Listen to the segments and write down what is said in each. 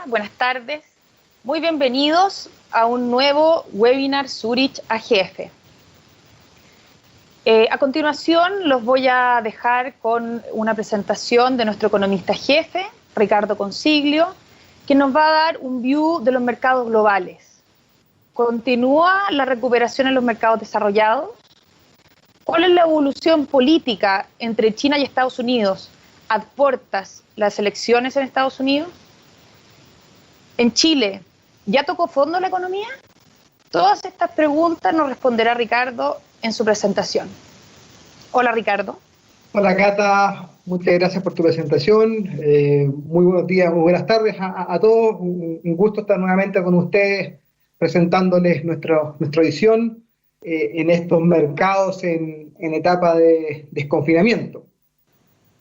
buenas tardes. Muy bienvenidos a un nuevo webinar Zurich AGF. A continuación los voy a dejar con una presentación de nuestro economista jefe, Ricardo Consiglio, que nos va a dar un view de los mercados globales. ¿Continúa la recuperación en los mercados desarrollados? ¿Cuál es la evolución política entre China y Estados Unidos a puertas las elecciones en Estados Unidos? En Chile, ¿ya tocó fondo la economía? Todas estas preguntas nos responderá Ricardo en su presentación. Hola, Ricardo. Hola, Cata. Muchas gracias por tu presentación. Muy buenos días, muy buenas tardes a todos. Un gusto estar nuevamente con ustedes presentándoles nuestra visión en estos mercados en etapa de desconfinamiento.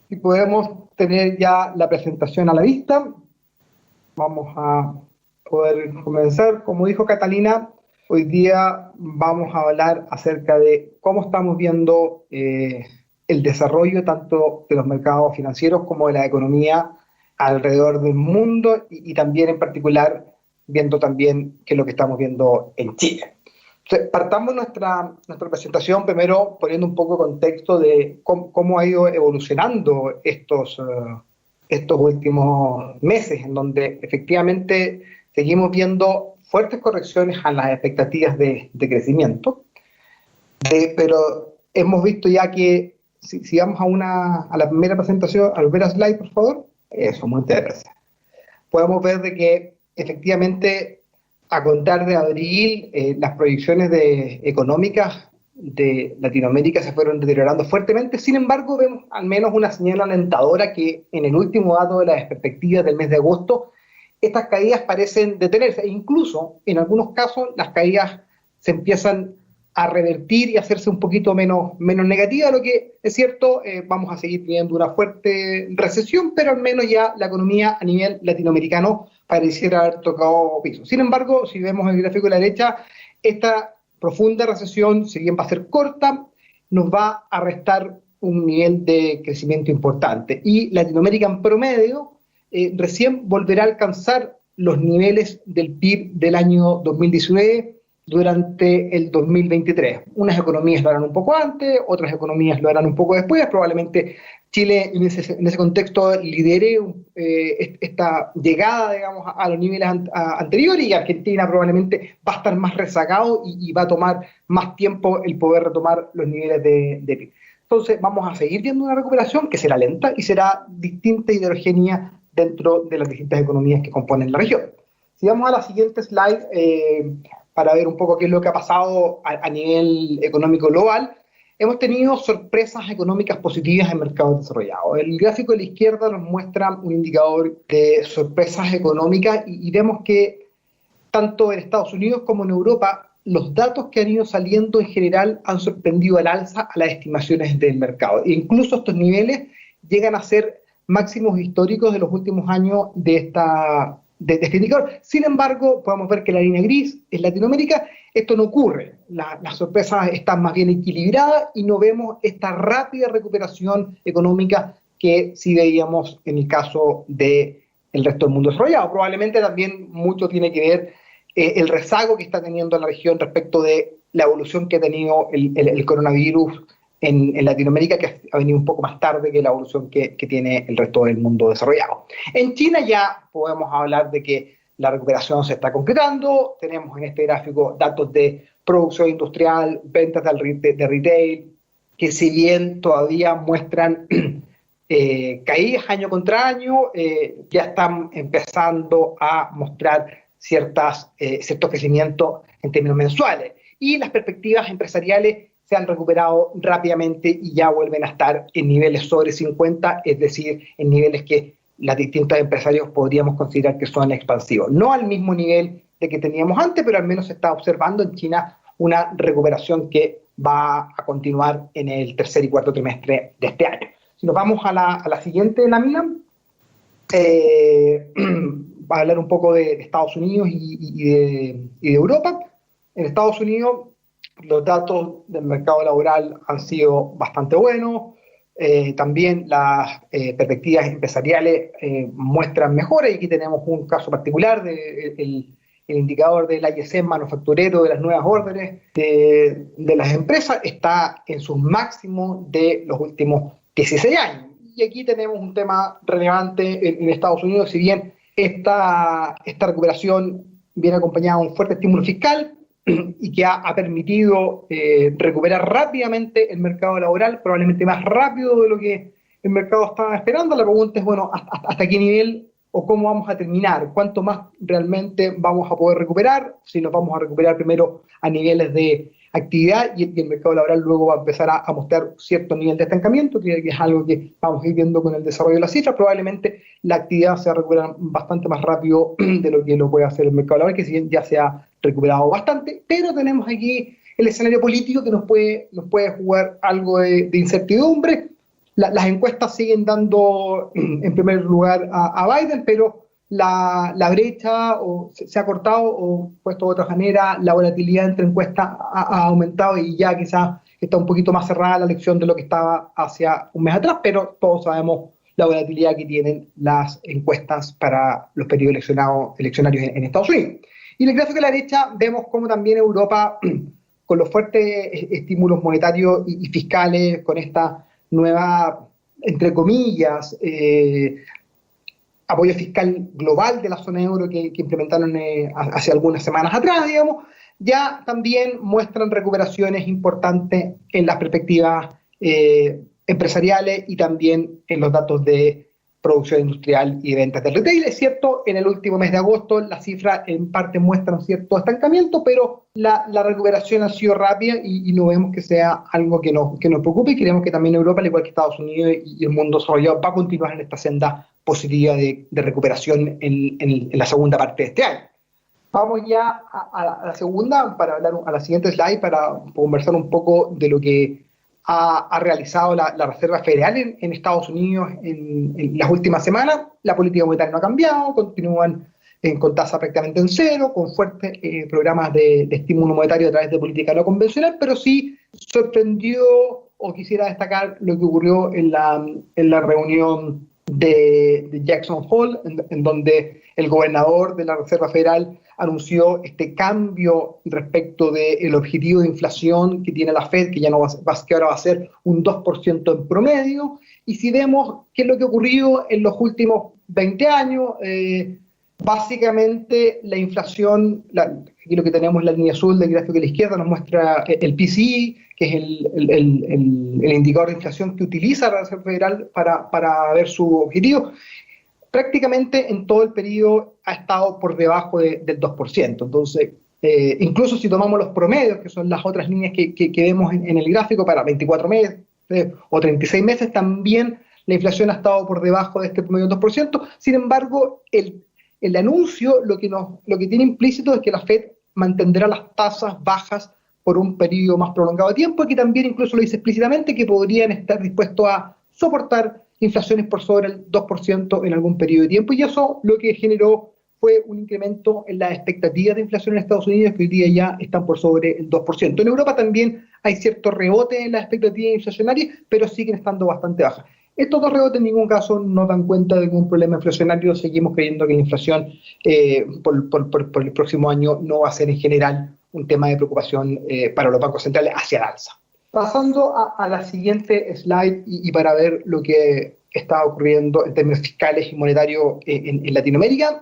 Si podemos tener ya la presentación a la vista, vamos a poder comenzar. Como dijo Catalina, hoy día vamos a hablar acerca de cómo estamos viendo el desarrollo tanto de los mercados financieros como de la economía alrededor del mundo y también en particular viendo también qué es lo que estamos viendo en Chile. Entonces, partamos nuestra presentación primero poniendo un poco de contexto de cómo ha ido evolucionando estos últimos meses, en donde efectivamente seguimos viendo fuertes correcciones a las expectativas de crecimiento, pero hemos visto ya que, si vamos a la primera presentación, a la primera slide, por favor, eso, muchas gracias. Podemos ver de que efectivamente, a contar de abril, las proyecciones económicas de Latinoamérica se fueron deteriorando fuertemente. Sin embargo, vemos al menos una señal alentadora que en el último dato de las perspectivas del mes de agosto, estas caídas parecen detenerse e incluso en algunos casos las caídas se empiezan a revertir y hacerse un poquito menos negativas, lo que es cierto, vamos a seguir teniendo una fuerte recesión, pero al menos ya la economía a nivel latinoamericano pareciera haber tocado piso. Sin embargo, si vemos el gráfico de la derecha, esta profunda recesión, si bien va a ser corta, nos va a restar un nivel de crecimiento importante. Y Latinoamérica en promedio recién volverá a alcanzar los niveles del PIB del año 2019 durante el 2023. Unas economías lo harán un poco antes, otras economías lo harán un poco después. Probablemente Chile en ese contexto lidere esta llegada, digamos, a los niveles anteriores, y Argentina probablemente va a estar más rezagado y va a tomar más tiempo el poder retomar los niveles de PIB. Entonces vamos a seguir viendo una recuperación que será lenta y será distinta y heterogénea dentro de las distintas economías que componen la región. Si vamos a la siguiente slide, para ver un poco qué es lo que ha pasado a nivel económico global, hemos tenido sorpresas económicas positivas en mercados desarrollados. El gráfico de la izquierda nos muestra un indicador de sorpresas económicas y vemos que tanto en Estados Unidos como en Europa, los datos que han ido saliendo en general han sorprendido al alza a las estimaciones del mercado. E incluso estos niveles llegan a ser máximos históricos de los últimos años de este indicador. Sin embargo, podemos ver que la línea gris en Latinoamérica esto no ocurre. Las sorpresas están más bien equilibradas y no vemos esta rápida recuperación económica que sí veíamos en el caso del resto del mundo desarrollado. Probablemente también mucho tiene que ver el rezago que está teniendo la región respecto de la evolución que ha tenido el coronavirus en Latinoamérica, que ha venido un poco más tarde que la evolución que tiene el resto del mundo desarrollado. En China ya podemos hablar de que la recuperación se está concretando. Tenemos en este gráfico datos de producción industrial, ventas de retail, que si bien todavía muestran caídas año contra año, ya están empezando a mostrar ciertos crecimientos en términos mensuales. Y las perspectivas empresariales se han recuperado rápidamente y ya vuelven a estar en niveles sobre 50, es decir, en niveles que las distintas empresarios podríamos considerar que son expansivos. No al mismo nivel de que teníamos antes, pero al menos se está observando en China una recuperación que va a continuar en el tercer y cuarto trimestre de este año. Si nos vamos a la siguiente lámina, va a hablar un poco de Estados Unidos y de Europa. En Estados Unidos, los datos del mercado laboral han sido bastante buenos. También las perspectivas empresariales muestran mejoras, y aquí tenemos un caso particular del indicador del ISM manufacturero de las nuevas órdenes de las empresas está en sus máximos de los últimos 16 años. Y aquí tenemos un tema relevante en Estados Unidos. Si bien esta recuperación viene acompañada de un fuerte estímulo fiscal y que ha permitido recuperar rápidamente el mercado laboral, probablemente más rápido de lo que el mercado estaba esperando, la pregunta es, bueno, ¿hasta qué nivel o cómo vamos a terminar? ¿Cuánto más realmente vamos a poder recuperar? Si nos vamos a recuperar primero a niveles de actividad y el mercado laboral luego va a empezar a mostrar cierto nivel de estancamiento, que es algo que vamos a ir viendo con el desarrollo de las cifras. Probablemente la actividad se va a recuperar bastante más rápido de lo que lo puede hacer el mercado laboral, que si bien ya se ha recuperado bastante, pero tenemos aquí el escenario político que nos puede jugar algo de incertidumbre. Las encuestas siguen dando en primer lugar a Biden, pero la brecha se ha cortado, o puesto de otra manera, la volatilidad entre encuestas ha aumentado y ya quizás está un poquito más cerrada la elección de lo que estaba hacia un mes atrás, pero todos sabemos la volatilidad que tienen las encuestas para los periodos eleccionarios en Estados Unidos. Y en el gráfico de la derecha vemos cómo también Europa, con los fuertes estímulos monetarios y fiscales, con esta nueva, entre comillas, apoyo fiscal global de la zona euro que implementaron hace algunas semanas atrás, digamos, ya también muestran recuperaciones importantes en las perspectivas empresariales y también en los datos de producción industrial y de ventas del retail. Es cierto, en el último mes de agosto las cifras en parte muestran cierto estancamiento, pero la recuperación ha sido rápida y no vemos que sea algo que nos preocupe, y creemos que también Europa, al igual que Estados Unidos y el mundo desarrollado, va a continuar en esta senda positiva de recuperación en la segunda parte de este año. Vamos ya a la segunda, para hablar a la siguiente slide, para conversar un poco de lo que ha realizado la Reserva Federal en Estados Unidos en las últimas semanas. La política monetaria no ha cambiado, continúan con tasa prácticamente en cero, con fuertes programas de estímulo monetario a través de política no convencional, pero sí sorprendió, o quisiera destacar lo que ocurrió en la reunión de Jackson Hole, en donde el gobernador de la Reserva Federal anunció este cambio respecto del objetivo de inflación que tiene la Fed, que ya no que ahora va a ser un 2% en promedio. Y si vemos qué es lo que ha ocurrido en los últimos 20 años, básicamente la inflación, aquí lo que tenemos, la línea azul del gráfico de la izquierda, nos muestra el PCE, que es el indicador de inflación que utiliza la Reserva Federal para ver su objetivo. Prácticamente en todo el periodo ha estado por debajo del 2%. Entonces, incluso si tomamos los promedios, que son las otras líneas que vemos en el gráfico, para 24 meses o 36 meses, también la inflación ha estado por debajo de este promedio del 2%. Sin embargo, el anuncio lo que tiene implícito es que la Fed mantendrá las tasas bajas por un periodo más prolongado de tiempo, y que también incluso lo dice explícitamente que podrían estar dispuestos a soportar inflaciones por sobre el 2% en algún periodo de tiempo, y eso lo que generó fue un incremento en las expectativas de inflación en Estados Unidos, que hoy día ya están por sobre el 2%. En Europa también hay cierto rebote en las expectativas inflacionarias, pero siguen estando bastante bajas. Estos dos rebotes en ningún caso nos dan cuenta de ningún problema inflacionario. Seguimos creyendo que la inflación por el próximo año no va a ser en general un tema de preocupación para los bancos centrales hacia el alza. Pasando a la siguiente slide y para ver lo que está ocurriendo en términos fiscales y monetarios en Latinoamérica,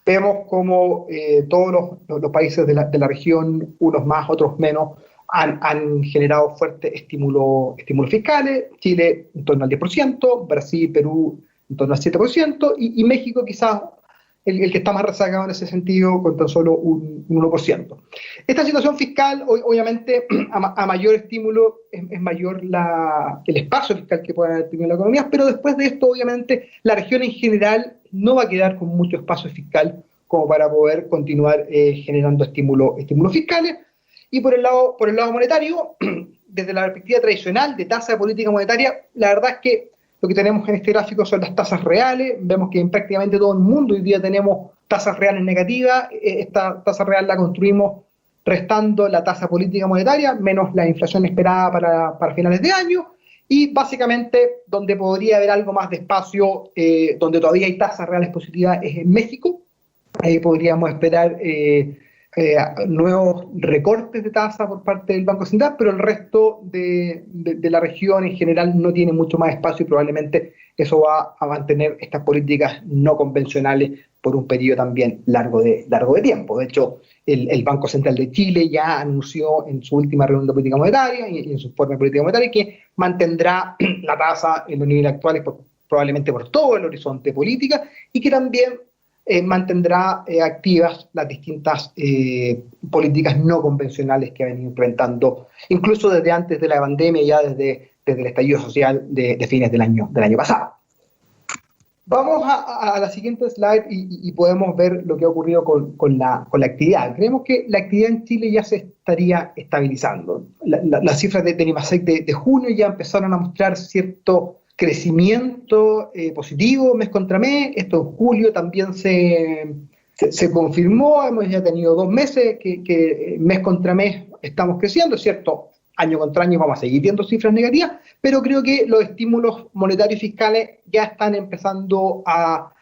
vemos como todos los países de la región, unos más, otros menos, han generado fuertes estímulos fiscales. Chile en torno al 10%, Brasil y Perú en torno al 7%, y México quizás el que está más rezagado en ese sentido, con tan solo un 1%. Esta situación fiscal, obviamente, a mayor estímulo es mayor el espacio fiscal que pueda haber tenido la economía, pero después de esto, obviamente, la región en general no va a quedar con mucho espacio fiscal como para poder continuar generando estímulos fiscales. Y por el lado monetario, desde la perspectiva tradicional de tasa de política monetaria, la verdad es que lo que tenemos en este gráfico son las tasas reales. Vemos que en prácticamente todo el mundo hoy día tenemos tasas reales negativas. Esta tasa real la construimos restando la tasa política monetaria, menos la inflación esperada para finales de año. Y básicamente donde podría haber algo más de espacio, donde todavía hay tasas reales positivas, es en México. Ahí podríamos esperar nuevos recortes de tasa por parte del Banco Central, pero el resto de la región en general no tiene mucho más espacio y probablemente eso va a mantener estas políticas no convencionales por un periodo también largo de tiempo. De hecho, el Banco Central de Chile ya anunció en su última reunión de política monetaria y en su informe de política monetaria que mantendrá la tasa en los niveles actuales probablemente por todo el horizonte de política y que también mantendrá activas las distintas políticas no convencionales que ha venido implementando, incluso desde antes de la pandemia, ya desde el estallido social de fines del año pasado. Vamos a la siguiente slide y podemos ver lo que ha ocurrido con la actividad. Creemos que la actividad en Chile ya se estaría estabilizando. Las cifras de IMASEC de junio ya empezaron a mostrar cierto crecimiento positivo mes contra mes. Esto en julio también se confirmó. Hemos ya tenido 2 meses que mes contra mes estamos creciendo, ¿cierto? Año contra año vamos a seguir viendo cifras negativas, pero creo que los estímulos monetarios y fiscales ya están empezando a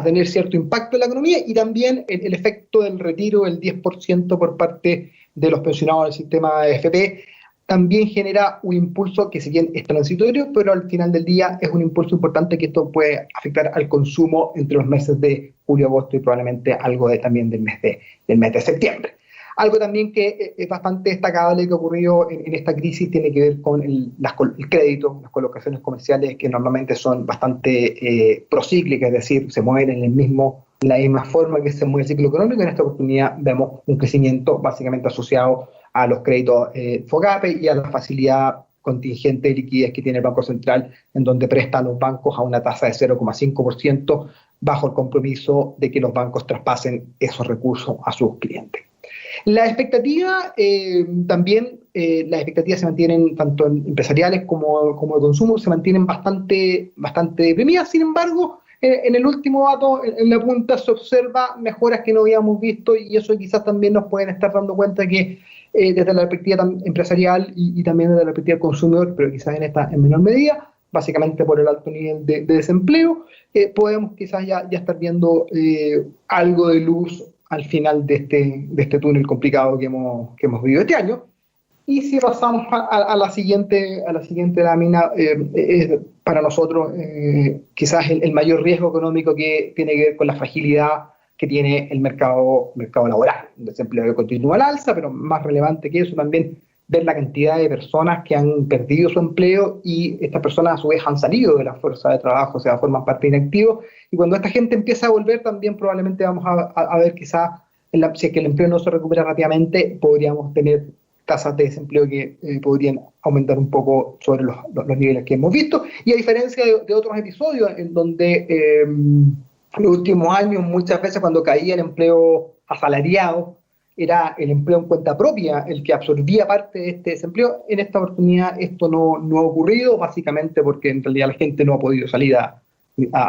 tener cierto impacto en la economía, y también el efecto del retiro del 10% por parte de los pensionados del sistema de AFP también genera un impulso que, si bien es transitorio, pero al final del día es un impulso importante, que esto puede afectar al consumo entre los meses de julio, agosto y probablemente algo también del mes de septiembre. Algo también que es bastante destacable que ha ocurrido en esta crisis tiene que ver con el crédito, las colocaciones comerciales, que normalmente son bastante procíclicas, es decir, se mueven en la misma forma que se mueve el ciclo económico. En esta oportunidad vemos un crecimiento básicamente asociado a los créditos FOGAPE y a la facilidad contingente de liquidez que tiene el Banco Central, en donde presta a los bancos a una tasa de 0,5% bajo el compromiso de que los bancos traspasen esos recursos a sus clientes. La expectativa también, las expectativas se mantienen tanto empresariales como de consumo, se mantienen bastante deprimidas. Sin embargo, en el último dato, en la punta se observa mejoras que no habíamos visto, y eso quizás también nos pueden estar dando cuenta que desde la perspectiva empresarial y también desde la perspectiva del consumidor, pero quizás en menor medida, básicamente por el alto nivel de desempleo, podemos quizás ya estar viendo algo de luz al final de este túnel complicado que hemos vivido este año. Y si pasamos a la siguiente lámina, para nosotros quizás el mayor riesgo económico que tiene que ver con la fragilidad que tiene el mercado laboral. Un desempleo que continúa al alza, pero más relevante que eso también ver la cantidad de personas que han perdido su empleo, y estas personas a su vez han salido de la fuerza de trabajo, o sea, forman parte de inactivos. Y cuando esta gente empieza a volver, también probablemente vamos a ver quizás, si es que el empleo no se recupera rápidamente, podríamos tener tasas de desempleo que podrían aumentar un poco sobre los niveles que hemos visto. Y a diferencia de otros episodios en donde en los últimos años, muchas veces cuando caía el empleo asalariado, era el empleo en cuenta propia el que absorbía parte de este desempleo. En esta oportunidad esto no ha ocurrido, básicamente porque en realidad la gente no ha podido salir a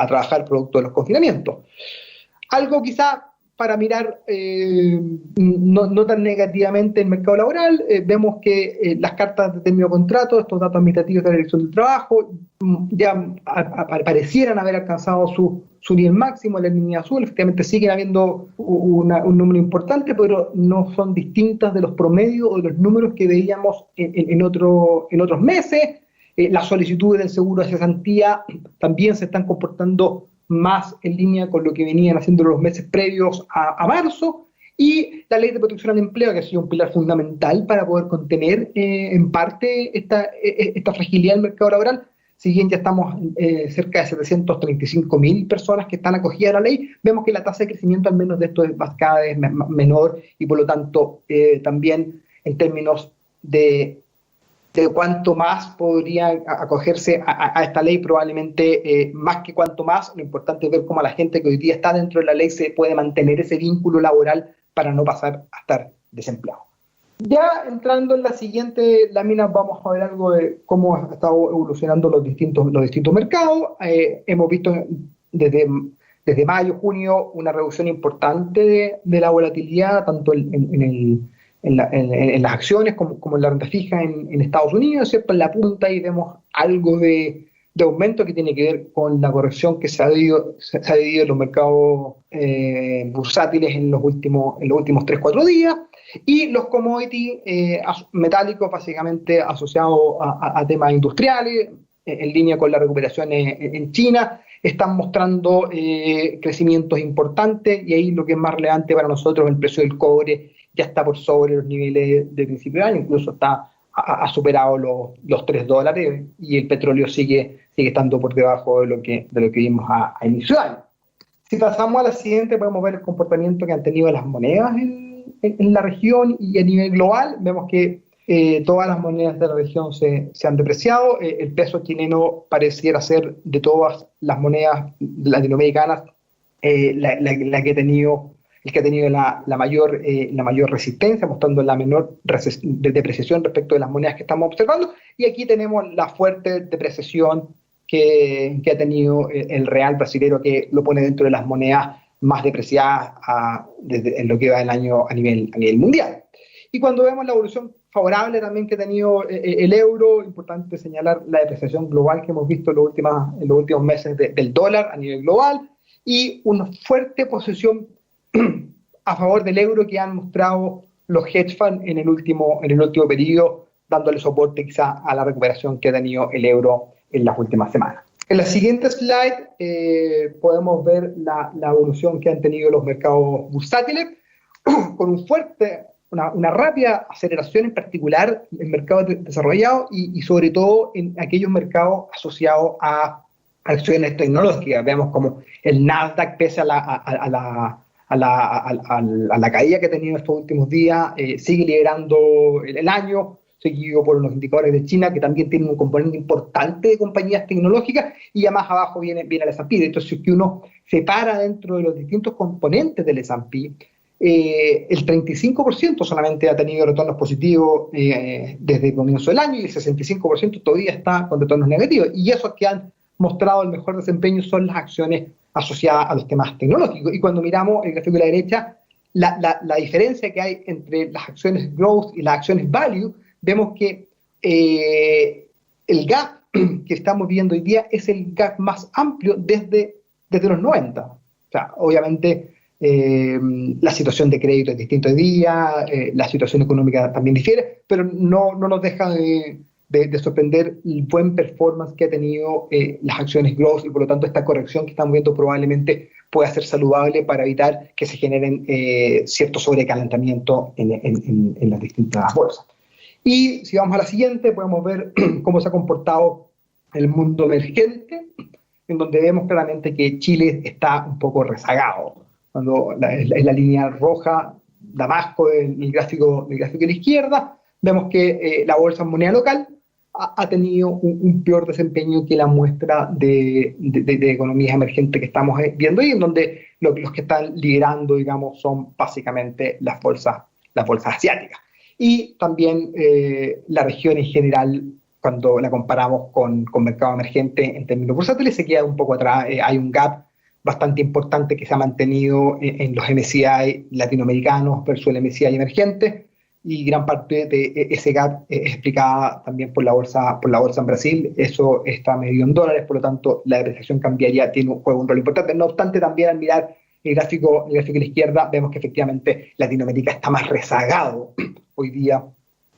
trabajar producto de los confinamientos. Algo quizá para mirar no tan negativamente el mercado laboral, vemos que las cartas de término de contrato, estos datos administrativos de la Dirección del Trabajo, ya parecieran haber alcanzado su nivel máximo en la línea azul. Efectivamente siguen habiendo un número importante, pero no son distintas de los promedios o de los números que veíamos en otros meses. Las solicitudes del seguro de cesantía también se están comportando más en línea con lo que venían haciendo los meses previos a marzo, y la ley de protección al empleo, que ha sido un pilar fundamental para poder contener en parte esta fragilidad del mercado laboral. Si bien ya estamos cerca de 735.000 personas que están acogidas a la ley, vemos que la tasa de crecimiento al menos de esto es cada vez menor, y por lo tanto también en términos de cuánto más podría acogerse a esta ley, probablemente más que cuánto más, lo importante es ver cómo la gente que hoy día está dentro de la ley se puede mantener ese vínculo laboral para no pasar a estar desempleado. Ya entrando en la siguiente lámina, vamos a ver algo de cómo han estado evolucionando los distintos mercados. Hemos visto desde mayo, junio, una reducción importante de la volatilidad, tanto en en las acciones, como en la renta fija en Estados Unidos, ¿cierto? En la punta ahí vemos algo de aumento que tiene que ver con la corrección que se ha vivido en los mercados bursátiles en los últimos 3-4 días, y los commodities metálicos básicamente asociados a temas industriales, en línea con la recuperación en China, están mostrando crecimientos importantes, y ahí lo que es más relevante para nosotros, el precio del cobre ya está por sobre los niveles de principio de año, incluso ha superado los $3, y el petróleo sigue estando por debajo de lo que vimos a inicio de año. Si pasamos a la siguiente, podemos ver el comportamiento que han tenido las monedas en la región y a nivel global. Vemos que todas las monedas de la región se han depreciado. El peso chileno pareciera ser, de todas las monedas latinoamericanas, el que ha tenido la mayor resistencia, mostrando la menor depreciación respecto de las monedas que estamos observando. Y aquí tenemos la fuerte depreciación que ha tenido el real brasilero, que lo pone dentro de las monedas más depreciadas en lo que va del año a nivel mundial. Y cuando vemos la evolución favorable también que ha tenido el euro, importante señalar la depreciación global que hemos visto en los últimos meses del dólar a nivel global, y una fuerte posición a favor del euro que han mostrado los hedge funds en el último periodo, dándole soporte quizá a la recuperación que ha tenido el euro en las últimas semanas. En la siguiente slide podemos ver la evolución que han tenido los mercados bursátiles, con una rápida aceleración, en particular en mercados desarrollados y sobre todo en aquellos mercados asociados a acciones tecnológicas. Vemos como el Nasdaq, pese a la caída que ha tenido estos últimos días, sigue liderando el año, seguido por los indicadores de China, que también tienen un componente importante de compañías tecnológicas, y ya más abajo viene el S&P. Entonces, si uno separa dentro de los distintos componentes del S&P, el 35% solamente ha tenido retornos positivos desde el comienzo del año, y el 65% todavía está con retornos negativos. Y esos que han mostrado el mejor desempeño son las acciones asociadas a los temas tecnológicos. Y cuando miramos el gráfico de la derecha, la diferencia que hay entre las acciones growth y las acciones value, vemos que el gap que estamos viendo hoy día es el gap más amplio desde los 90. O sea, obviamente la situación de crédito es distinta hoy día, la situación económica también difiere, pero no nos deja de sorprender el buen performance que ha tenido las acciones growth, y por lo tanto esta corrección que estamos viendo probablemente pueda ser saludable para evitar que se generen cierto sobrecalentamiento en las distintas bolsas. Y si vamos a la siguiente, podemos ver cómo se ha comportado el mundo emergente, en donde vemos claramente que Chile está un poco rezagado. Cuando la línea roja, Damasco, el gráfico de la izquierda, vemos que la bolsa en moneda local ha tenido un peor desempeño que la muestra de economías emergentes que estamos viendo ahí, en donde los que están liderando, digamos, son básicamente las bolsas asiáticas. Y también la región en general, cuando la comparamos con mercado emergente en términos bursátiles, se queda un poco atrás. Hay un gap bastante importante que se ha mantenido en los MSCI latinoamericanos versus el MSCI emergente, y gran parte de ese gap es explicada también por la bolsa en Brasil. Eso está medido en dólares, por lo tanto la depreciación cambiaria juega un rol importante. No obstante, también al mirar el gráfico de la izquierda, vemos que efectivamente Latinoamérica está más rezagado hoy día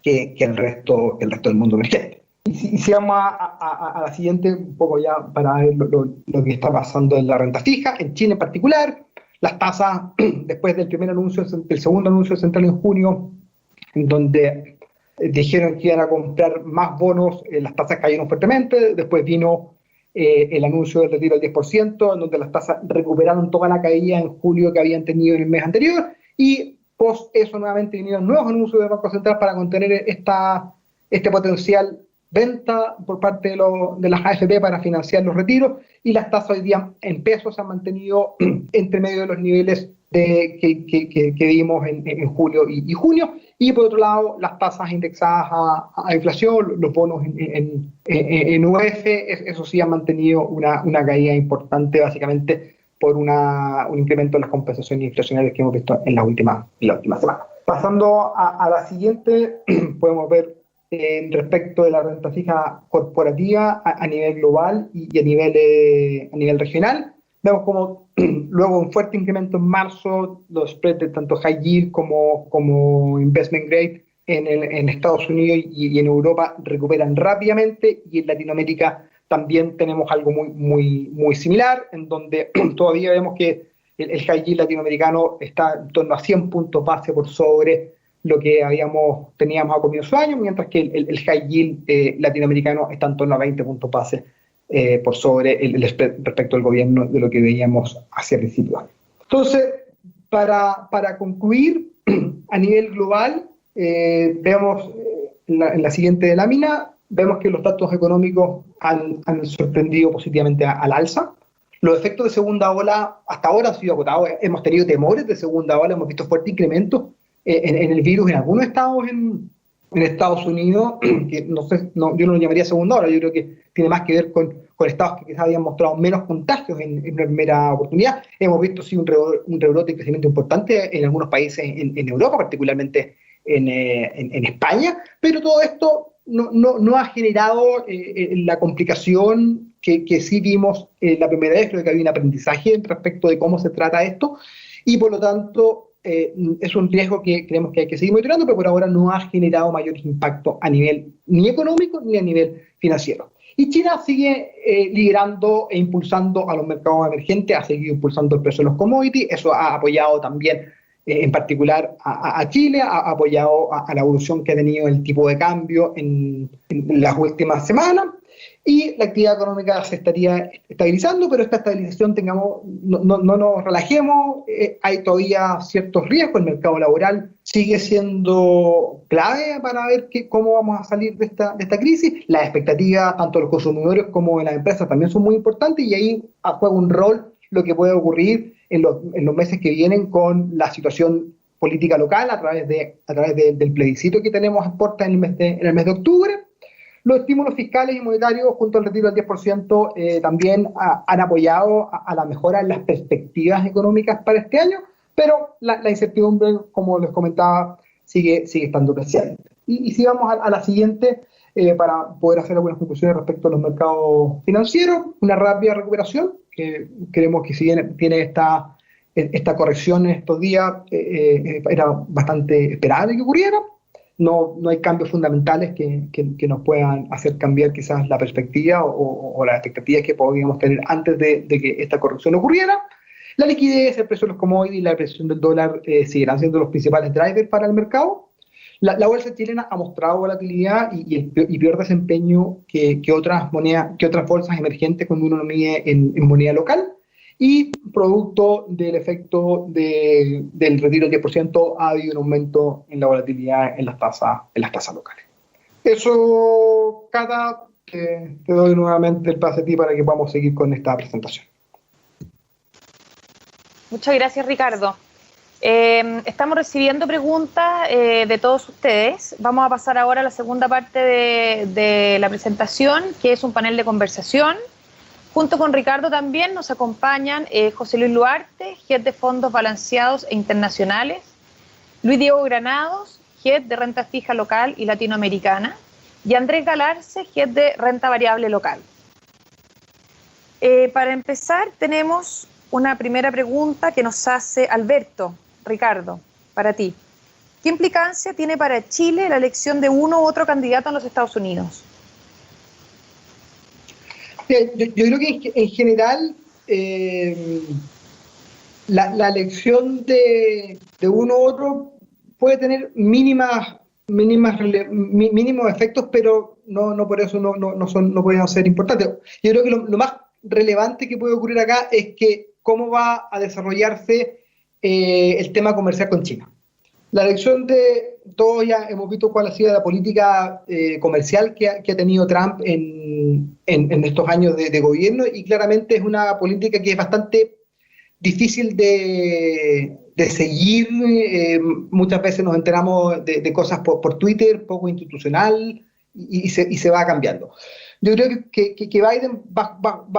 que el resto del mundo emergente. Y si vamos a la siguiente, un poco ya para ver lo que está pasando en la renta fija, en Chile en particular, las tasas, después del segundo anuncio central en junio, en donde dijeron que iban a comprar más bonos, las tasas cayeron fuertemente. Después vino el anuncio del retiro del 10%, en donde las tasas recuperaron toda la caída en julio que habían tenido en el mes anterior, y post eso nuevamente vinieron nuevos anuncios del Banco Central para contener este potencial venta por parte de las AFP para financiar los retiros, y las tasas hoy día en pesos se han mantenido entre medio de los niveles que vimos en julio y junio. Y por otro lado, las tasas indexadas a inflación, los bonos en UF, eso sí han mantenido una caída importante, básicamente por un incremento en las compensaciones inflacionarias que hemos visto en la última semana. Pasando a la siguiente, podemos ver respecto de la renta fija corporativa a nivel global y a nivel regional. Vemos como luego un fuerte incremento en marzo, los spreads de tanto high yield como investment grade en Estados Unidos y en Europa recuperan rápidamente, y en Latinoamérica también tenemos algo muy similar, en donde todavía vemos que el high yield latinoamericano está en torno a 100 puntos base por sobre lo que teníamos a comienzo de año, mientras que el high yield latinoamericano está en torno a 20 puntos base por sobre el spread respecto al gobierno de lo que veíamos hacia principios de año. Entonces, para concluir, a nivel global, vemos en la siguiente lámina, vemos que los datos económicos han sorprendido positivamente al alza. Los efectos de segunda ola hasta ahora han sido acotados. Hemos tenido temores de segunda ola, hemos visto fuertes incrementos en el virus en algunos estados en Estados Unidos, que yo no lo llamaría segunda ola, yo creo que tiene más que ver con estados que quizás habían mostrado menos contagios en una primera oportunidad. Hemos visto sí, un rebrote de crecimiento importante en algunos países en Europa, particularmente en España, pero todo esto no ha generado la complicación que sí vimos la primera vez. Creo que había un aprendizaje respecto de cómo se trata esto, y por lo tanto es un riesgo que creemos que hay que seguir monitoreando, pero por ahora no ha generado mayores impactos a nivel ni económico ni a nivel financiero. Y China sigue liderando e impulsando a los mercados emergentes, ha seguido impulsando el precio de los commodities. Eso ha apoyado también en particular a Chile, ha apoyado a la evolución que ha tenido el tipo de cambio en las últimas semanas, y la actividad económica se estaría estabilizando, pero esta estabilización, no nos relajemos, hay todavía ciertos riesgos. El mercado laboral sigue siendo clave para ver cómo vamos a salir de esta crisis. Las expectativas tanto de los consumidores como de las empresas también son muy importantes, y ahí juega un rol lo que puede ocurrir en los meses que vienen con la situación política local a través del plebiscito que tenemos en puerta en el mes de octubre. Los estímulos fiscales y monetarios junto al retiro del 10% también han apoyado a la mejora en las perspectivas económicas para este año, pero la incertidumbre, como les comentaba, sigue estando presente. Y si vamos a la siguiente, para poder hacer algunas conclusiones respecto a los mercados financieros, una rápida recuperación, que creemos que si bien tiene esta corrección en estos días, era bastante esperable que ocurriera. No hay cambios fundamentales que nos puedan hacer cambiar quizás la perspectiva o las expectativas que podíamos tener antes de que esta corrección ocurriera. La liquidez, el precio de los commodities y la apreciación del dólar seguirán siendo los principales drivers para el mercado. La bolsa chilena ha mostrado volatilidad y peor desempeño que otras bolsas emergentes cuando uno lo mide en moneda local. Y producto del efecto del retiro del 10%, ha habido un aumento en la volatilidad en las tasas locales. Eso, Cata, te doy nuevamente el pase a ti para que podamos seguir con esta presentación. Muchas gracias, Ricardo. Estamos recibiendo preguntas de todos ustedes. Vamos a pasar ahora a la segunda parte de la presentación, que es un panel de conversación. Junto con Ricardo también nos acompañan José Luis Luarte, Head de Fondos Balanceados e Internacionales, Luis Diego Granados, Head de Renta Fija Local y Latinoamericana, y Andrés Galarce, Head de Renta Variable Local. Para empezar, tenemos una primera pregunta que nos hace Alberto. Ricardo, para ti. ¿Qué implicancia tiene para Chile la elección de uno u otro candidato en los Estados Unidos? Yo creo que en general la elección de uno u otro puede tener mínimos efectos, pero no por eso no pueden ser importantes. Yo creo que lo más relevante que puede ocurrir acá es que cómo va a desarrollarse el tema comercial con China. La elección todos ya hemos visto cuál ha sido la política comercial que ha tenido Trump en estos años de gobierno, y claramente es una política que es bastante difícil de seguir. Muchas veces nos enteramos de cosas por Twitter, poco institucional, y se va cambiando. Yo creo que Biden va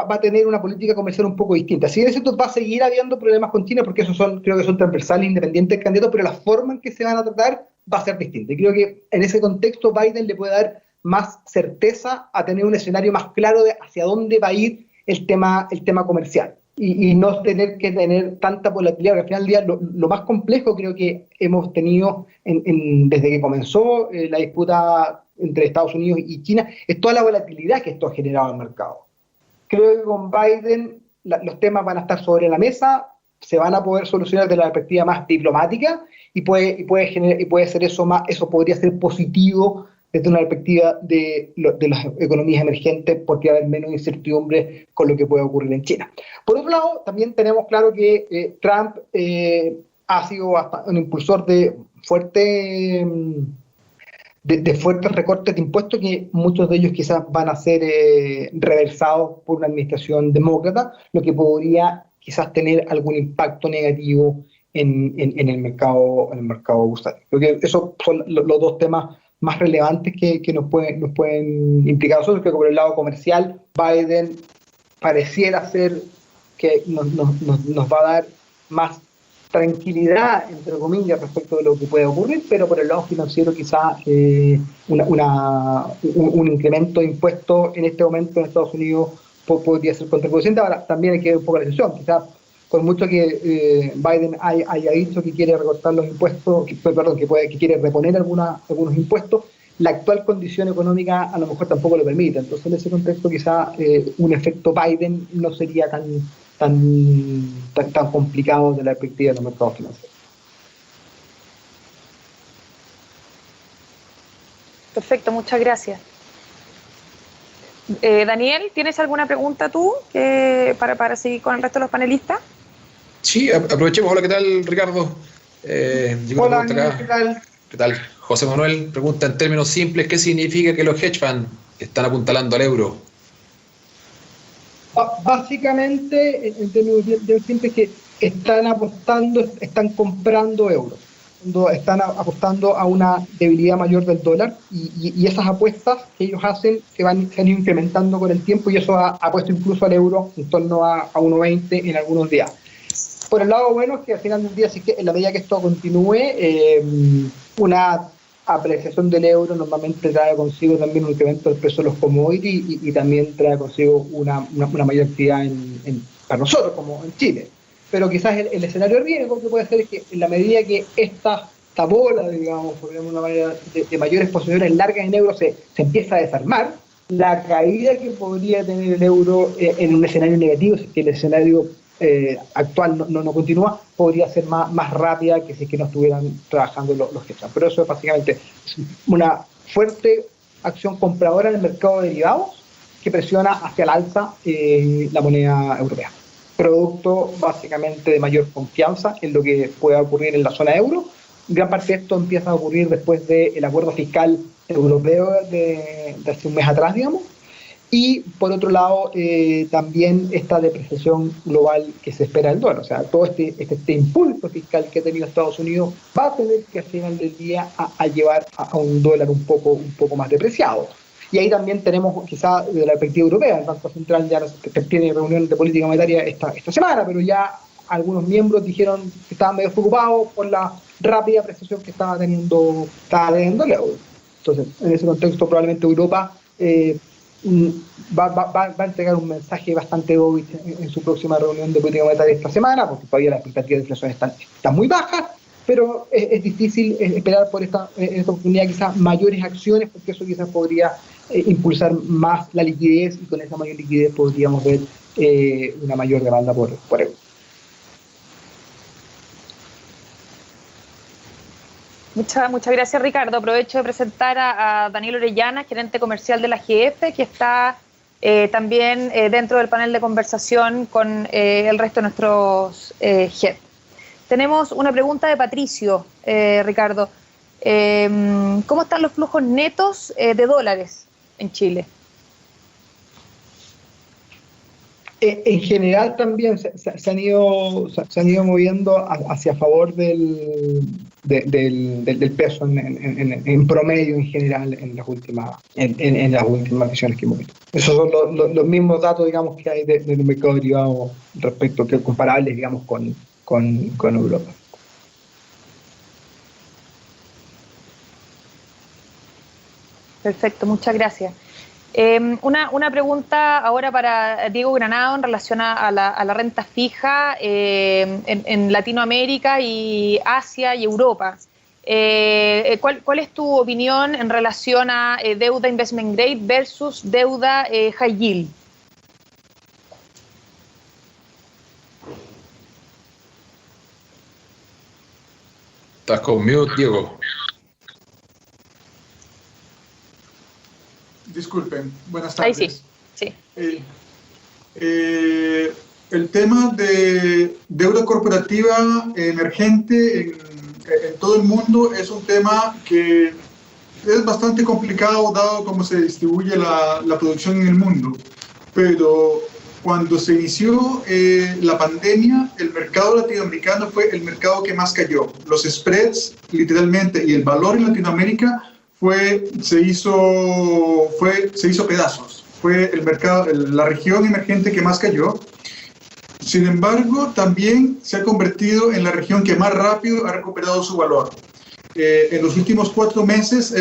a tener una política comercial un poco distinta. Si bien es cierto, va a seguir habiendo problemas con China, porque esos creo que son transversales, independientes candidatos, pero la forma en que se van a tratar va a ser distinta. Y creo que en ese contexto Biden le puede dar más certeza a tener un escenario más claro de hacia dónde va a ir el tema comercial. Y no tener que tener tanta volatilidad, porque al final del día lo más complejo creo que hemos tenido desde que comenzó la disputa entre Estados Unidos y China, es toda la volatilidad que esto ha generado en el mercado. Creo que con Biden los temas van a estar sobre la mesa, se van a poder solucionar desde la perspectiva más diplomática y puede ser eso podría ser positivo desde una perspectiva de las economías emergentes, porque va a haber menos incertidumbre con lo que puede ocurrir en China. Por otro lado, también tenemos claro que Trump ha sido un impulsor de fuertes recortes de impuestos, que muchos de ellos quizás van a ser reversados por una administración demócrata, lo que podría quizás tener algún impacto negativo en el mercado bursátil. Creo que esos son los dos temas más relevantes que nos pueden implicar a nosotros. Creo que por el lado comercial, Biden pareciera ser que nos va a dar más tranquilidad, entre comillas, respecto de lo que puede ocurrir, pero por el lado financiero quizá un incremento de impuestos en este momento en Estados Unidos podría ser contraproducente. Ahora, también hay que ver un poco la decisión. Quizás con mucho que Biden haya dicho que quiere recortar los impuestos, que quiere reponer algunos impuestos, la actual condición económica a lo mejor tampoco lo permite. Entonces, en ese contexto, quizá un efecto Biden no sería tan complicado desde la perspectiva de los mercados financieros. Perfecto, muchas gracias. Daniel, ¿tienes alguna pregunta tú para seguir con el resto de los panelistas? Sí, aprovechemos. Hola, ¿qué tal, Ricardo? Hola, ¿qué tal? ¿Qué tal? José Manuel pregunta en términos simples, ¿qué significa que los hedge funds están apuntalando al euro? Básicamente, en términos de simples, que están comprando euros, están apostando a una debilidad mayor del dólar, y esas apuestas que ellos hacen se han ido incrementando con el tiempo, y eso ha puesto incluso al euro en torno a 1.20 en algunos días. Por el lado bueno es que al final del día, sí, que en la medida que esto continúe, una apreciación del euro normalmente trae consigo también un incremento del precio de los commodities y también trae consigo una mayor actividad para nosotros, como en Chile. Pero quizás el escenario de riesgo que puede ser es que en la medida que esta bola, digamos, por una manera de mayores posiciones largas en euro se empieza a desarmar, la caída que podría tener el euro en un escenario negativo, si que el escenario actual no continúa, podría ser más rápida que si es que no estuvieran trabajando los que están. Pero eso es básicamente una fuerte acción compradora en el mercado de derivados que presiona hacia el alza la moneda europea, producto básicamente de mayor confianza en lo que pueda ocurrir en la zona euro. Gran parte de esto empieza a ocurrir después del acuerdo fiscal europeo de hace un mes atrás, digamos. Y por otro lado, también esta depreciación global que se espera del dólar. O sea, todo este impulso fiscal que ha tenido Estados Unidos va a tener que al final del día a llevar a un dólar un poco más depreciado. Y ahí también tenemos, quizá desde la perspectiva europea, el Banco Central ya tiene reunión de política monetaria esta semana, pero ya algunos miembros dijeron que estaban medio preocupados por la rápida apreciación que estaba teniendo el euro. Entonces, en ese contexto, probablemente Europa va a entregar un mensaje bastante dovish en su próxima reunión de política monetaria esta semana, porque todavía las expectativas de inflación están muy bajas, pero es difícil esperar por esta oportunidad quizás mayores acciones, porque eso quizás podría impulsar más la liquidez, y con esa mayor liquidez podríamos ver una mayor demanda por euro. Muchas gracias, Ricardo. Aprovecho de presentar a Daniel Orellana, gerente comercial de la GF, que está también dentro del panel de conversación con el resto de nuestros head. Tenemos una pregunta de Patricio, Ricardo. ¿Cómo están los flujos netos de dólares en Chile? En general también se han ido moviendo hacia favor del del peso en promedio en general en las últimas visiones que hemos visto. Esos son los mismos datos, digamos, que hay del mercado derivado respecto, que comparables, digamos, con Europa. Perfecto, muchas gracias. Una pregunta ahora para Diego Granado en relación a la renta fija en Latinoamérica y Asia y Europa. ¿Cuál es tu opinión en relación a deuda investment grade versus deuda high yield? Estás con mute, Diego. Disculpen, buenas tardes. Ahí sí. El tema de deuda corporativa emergente en todo el mundo es un tema que es bastante complicado dado cómo se distribuye la producción en el mundo. Pero cuando se inició la pandemia, el mercado latinoamericano fue el mercado que más cayó. Los spreads, literalmente, y el valor en Latinoamérica se hizo pedazos. Fue el mercado, la región emergente que más cayó. Sin embargo, también se ha convertido en la región que más rápido ha recuperado su valor. En los últimos 4 meses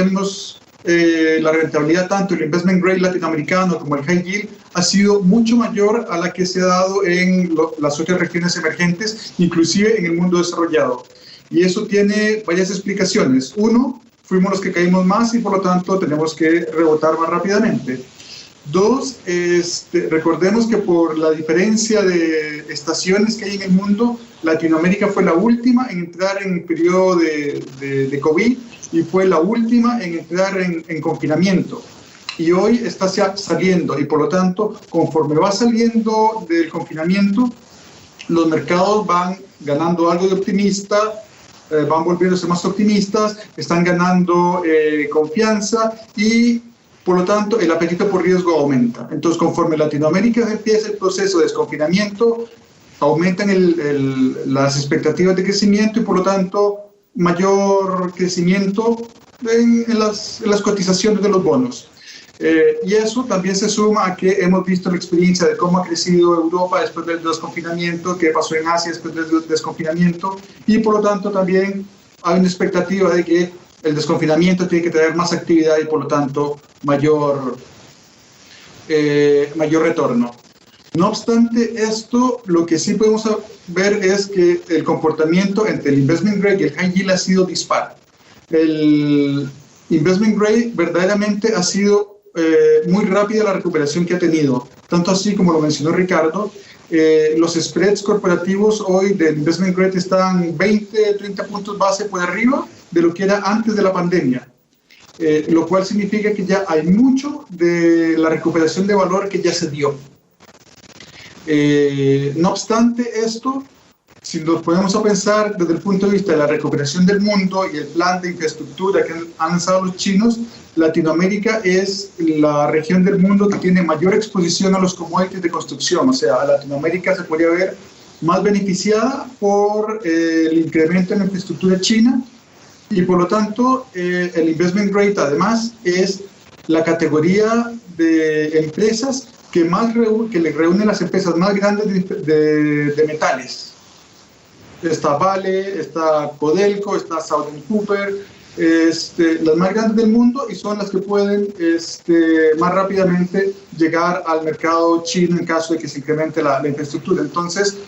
la rentabilidad tanto el investment grade latinoamericano como el high yield ha sido mucho mayor a la que se ha dado en las otras regiones emergentes, inclusive en el mundo desarrollado. Y eso tiene varias explicaciones. Uno, fuimos los que caímos más y por lo tanto tenemos que rebotar más rápidamente. 2, recordemos que por la diferencia de estaciones que hay en el mundo, Latinoamérica fue la última en entrar en el periodo de COVID y fue la última en entrar en confinamiento. Y hoy está saliendo y por lo tanto, conforme va saliendo del confinamiento, los mercados van ganando algo de optimista, van volviéndose más optimistas, están ganando confianza y por lo tanto el apetito por riesgo aumenta. Entonces, conforme Latinoamérica empieza el proceso de desconfinamiento, aumentan las expectativas de crecimiento y por lo tanto mayor crecimiento en las cotizaciones de los bonos. Y eso también se suma a que hemos visto la experiencia de cómo ha crecido Europa después del desconfinamiento, qué pasó en Asia después del desconfinamiento, y por lo tanto también hay una expectativa de que el desconfinamiento tiene que traer más actividad y por lo tanto mayor retorno. No obstante esto, lo que sí podemos ver es que el comportamiento entre el investment grade y el high yield ha sido dispar. El investment grade verdaderamente ha sido muy rápida la recuperación que ha tenido, tanto así como lo mencionó Ricardo. Los spreads corporativos hoy del investment grade están 20-30 puntos base por arriba de lo que era antes de la pandemia, lo cual significa que ya hay mucho de la recuperación de valor que ya se dio. No obstante esto, si nos ponemos a pensar desde el punto de vista de la recuperación del mundo y el plan de infraestructura que han lanzado los chinos, Latinoamérica es la región del mundo que tiene mayor exposición a los commodities de construcción. O sea, Latinoamérica se podría ver más beneficiada por el incremento en la infraestructura china y por lo tanto el investment grade además es la categoría de empresas que le reúnen las empresas más grandes de metales. Está Vale, está Codelco, está Southern Cooper, las más grandes del mundo y son las que pueden más rápidamente llegar al mercado chino en caso de que se incremente la infraestructura. Entonces,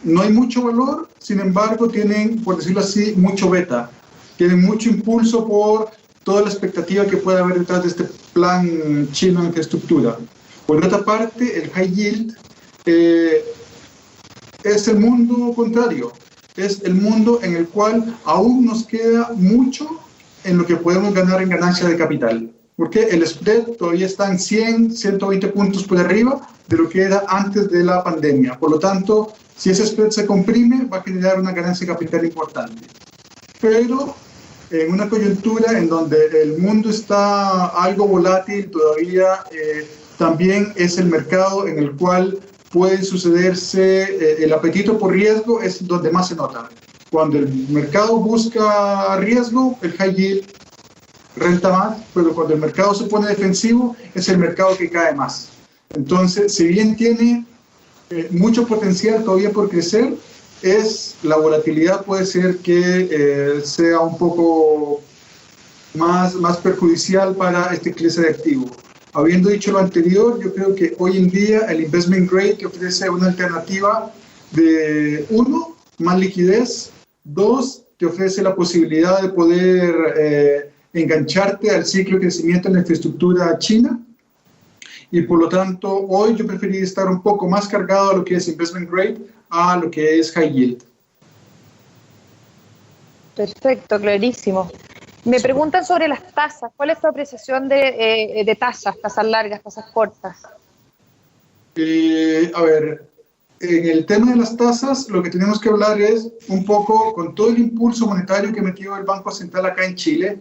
no hay mucho valor, sin embargo, tienen, por decirlo así, mucho beta. Tienen mucho impulso por toda la expectativa que puede haber detrás de este plan chino de infraestructura. Por otra parte, el high yield es el mundo contrario. Es el mundo en el cual aún nos queda mucho en lo que podemos ganar en ganancia de capital. Porque el spread todavía está en 100, 120 puntos por arriba de lo que era antes de la pandemia. Por lo tanto, si ese spread se comprime, va a generar una ganancia de capital importante. Pero en una coyuntura en donde el mundo está algo volátil, todavía también es el mercado en el cual puede sucederse, el apetito por riesgo es donde más se nota. Cuando el mercado busca riesgo, el high yield renta más, pero cuando el mercado se pone defensivo, es el mercado que cae más. Entonces, si bien tiene mucho potencial todavía por crecer, la volatilidad puede ser que sea un poco más perjudicial para este clase de activo. Habiendo dicho lo anterior, yo creo que hoy en día el investment grade te ofrece una alternativa de 1, más liquidez, 2, te ofrece la posibilidad de poder engancharte al ciclo de crecimiento en la infraestructura china, y por lo tanto hoy yo preferiría estar un poco más cargado a lo que es investment grade a lo que es high yield. Perfecto, clarísimo. Me preguntan sobre las tasas. ¿Cuál es tu apreciación de tasas largas, tasas cortas? A ver, en el tema de las tasas, lo que tenemos que hablar es un poco, con todo el impulso monetario que metió el Banco Central acá en Chile,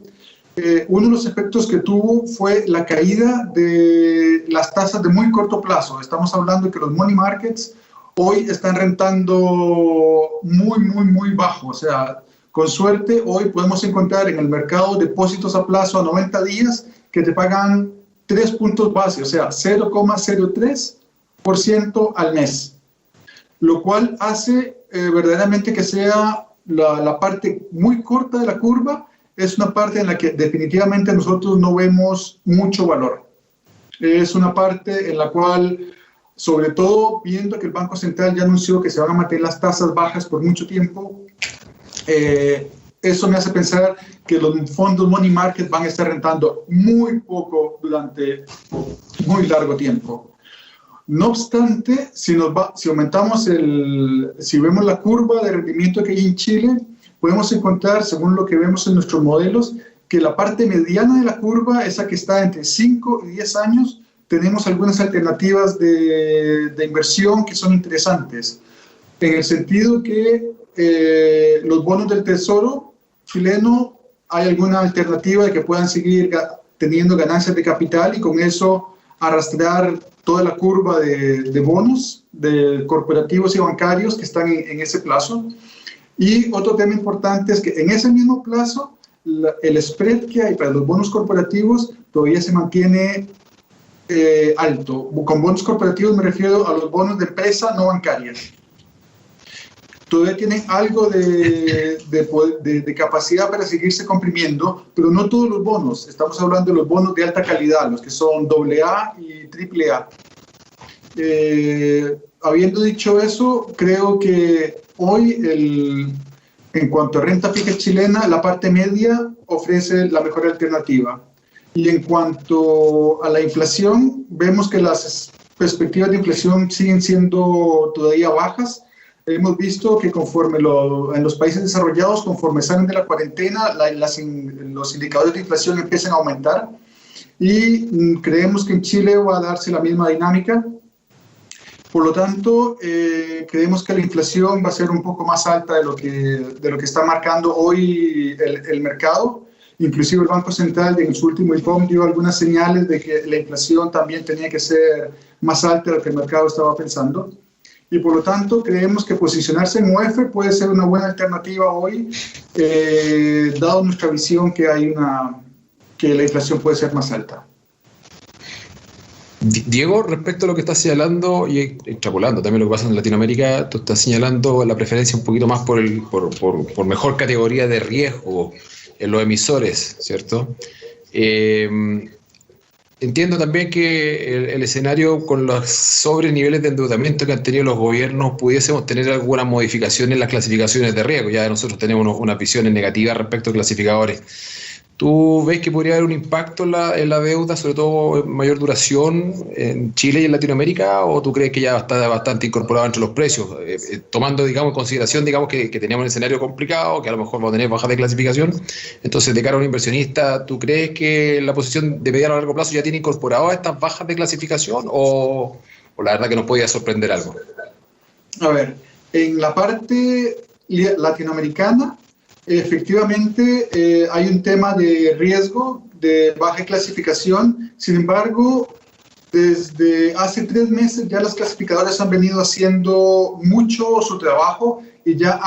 uno de los efectos que tuvo fue la caída de las tasas de muy corto plazo. Estamos hablando de que los money markets hoy están rentando muy bajo. O sea, con suerte, hoy podemos encontrar en el mercado depósitos a plazo a 90 días que te pagan 3 puntos base, o sea, 0,03% al mes. Lo cual hace verdaderamente que sea la parte muy corta de la curva, es una parte en la que definitivamente nosotros no vemos mucho valor. Es una parte en la cual, sobre todo viendo que el Banco Central ya anunció que se van a mantener las tasas bajas por mucho tiempo, eso me hace pensar que los fondos money market van a estar rentando muy poco durante muy largo tiempo. No obstante, si vemos la curva de rendimiento que hay en Chile, podemos encontrar, según lo que vemos en nuestros modelos, que la parte mediana de la curva, esa que está entre 5 y 10 años, tenemos algunas alternativas de inversión que son interesantes, en el sentido que los bonos del Tesoro chileno, hay alguna alternativa de que puedan seguir teniendo ganancias de capital y con eso arrastrar toda la curva de bonos de corporativos y bancarios que están en ese plazo. Y otro tema importante es que en ese mismo plazo el spread que hay para los bonos corporativos todavía se mantiene alto. Con bonos corporativos me refiero a los bonos de empresa no bancarias. Todavía tienen algo de capacidad para seguirse comprimiendo, pero no todos los bonos. Estamos hablando de los bonos de alta calidad, los que son AA y AAA. Habiendo dicho eso, creo que hoy, en cuanto a renta fija chilena, la parte media ofrece la mejor alternativa. Y en cuanto a la inflación, vemos que las perspectivas de inflación siguen siendo todavía bajas. Hemos visto que conforme en los países desarrollados, conforme salen de la cuarentena, los indicadores de inflación empiezan a aumentar, y creemos que en Chile va a darse la misma dinámica. Por lo tanto, creemos que la inflación va a ser un poco más alta de lo que está marcando hoy el mercado. Inclusive el Banco Central en su último IPOM dio algunas señales de que la inflación también tenía que ser más alta de lo que el mercado estaba pensando. Y por lo tanto, creemos que posicionarse en UF puede ser una buena alternativa hoy, dado nuestra visión que la inflación puede ser más alta. Diego, respecto a lo que estás señalando y extrapolando también lo que pasa en Latinoamérica, tú estás señalando la preferencia un poquito más por mejor categoría de riesgo en los emisores, ¿cierto? Entiendo también que el escenario con los sobreniveles de endeudamiento que han tenido los gobiernos pudiésemos tener alguna modificación en las clasificaciones de riesgo. Ya nosotros tenemos unas visiones negativas respecto a clasificadores. ¿Tú ves que podría haber un impacto en la deuda, sobre todo en mayor duración, en Chile y en Latinoamérica? ¿O tú crees que ya está bastante incorporado entre los precios? Tomando, digamos, en consideración, digamos, que teníamos un escenario complicado, que a lo mejor va a tener baja de clasificación. Entonces, de cara a un inversionista, ¿tú crees que la posición de mediano a largo plazo ya tiene incorporado estas bajas de clasificación? ¿O la verdad que nos podía sorprender algo? A ver, en la parte latinoamericana, efectivamente, hay un tema de riesgo, de baja clasificación. Sin embargo, desde hace 3 meses ya las clasificadoras han venido haciendo mucho su trabajo y ya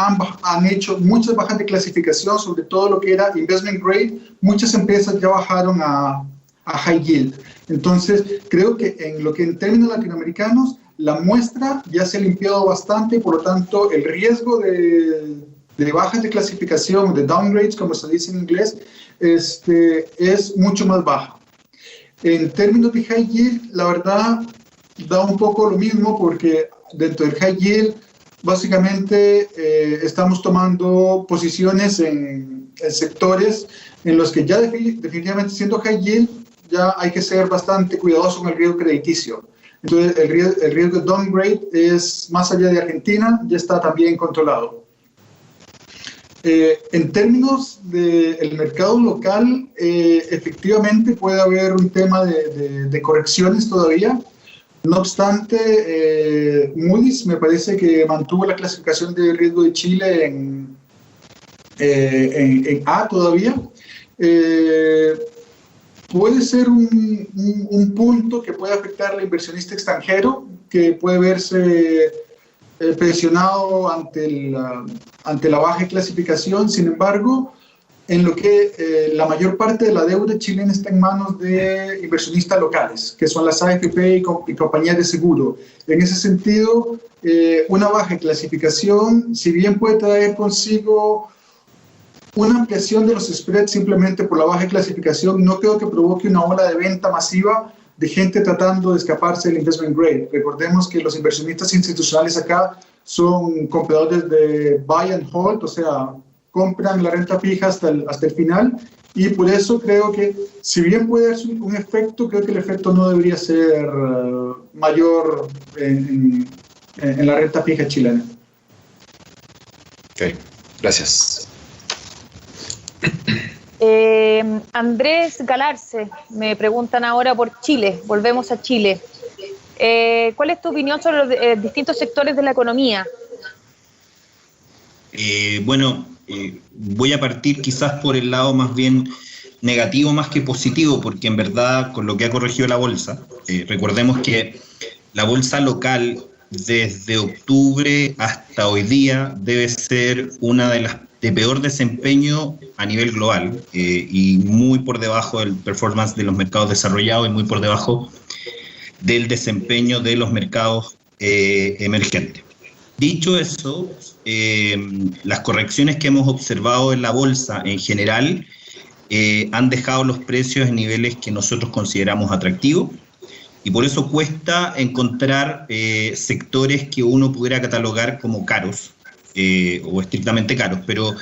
han hecho muchas bajas de clasificación, sobre todo lo que era investment grade. Muchas empresas ya bajaron a high yield. Entonces, creo que en términos latinoamericanos, la muestra ya se ha limpiado bastante y por lo tanto el riesgo de bajas de clasificación, de downgrades, como se dice en inglés, es mucho más bajo. En términos de high yield, la verdad, da un poco lo mismo porque dentro del high yield, básicamente estamos tomando posiciones en sectores en los que ya definitivamente siendo high yield, ya hay que ser bastante cuidadoso con el riesgo crediticio. Entonces, el riesgo de downgrade es más allá de Argentina, ya está también controlado. En términos del mercado local, efectivamente puede haber un tema de correcciones todavía. No obstante, Moody's me parece que mantuvo la clasificación de riesgo de Chile en A todavía. Puede ser un punto que puede afectar al inversionista extranjero, que puede verse presionado ante la baja clasificación. Sin embargo, en lo que la mayor parte de la deuda chilena está en manos de inversionistas locales, que son las AFP y compañías de seguro. En ese sentido, una baja clasificación, si bien puede traer consigo una ampliación de los spreads simplemente por la baja clasificación, no creo que provoque una ola de venta masiva de gente tratando de escaparse del investment grade. Recordemos que los inversionistas institucionales acá son compradores de buy and hold, o sea, compran la renta fija hasta el final, y por eso creo que, si bien puede haber un efecto, creo que el efecto no debería ser mayor en la renta fija chilena. Ok, gracias. Andrés Galarce, me preguntan ahora por Chile, volvemos a Chile. ¿Cuál es tu opinión sobre los distintos sectores de la economía? Voy a partir quizás por el lado más bien negativo más que positivo, porque en verdad con lo que ha corregido la bolsa, recordemos que la bolsa local desde octubre hasta hoy día debe ser una de las de peor desempeño a nivel global, y muy por debajo del performance de los mercados desarrollados y muy por debajo del desempeño de los mercados emergentes. Dicho eso, las correcciones que hemos observado en la bolsa en general han dejado los precios en niveles que nosotros consideramos atractivos, y por eso cuesta encontrar sectores que uno pudiera catalogar como caros, o estrictamente caros. Pero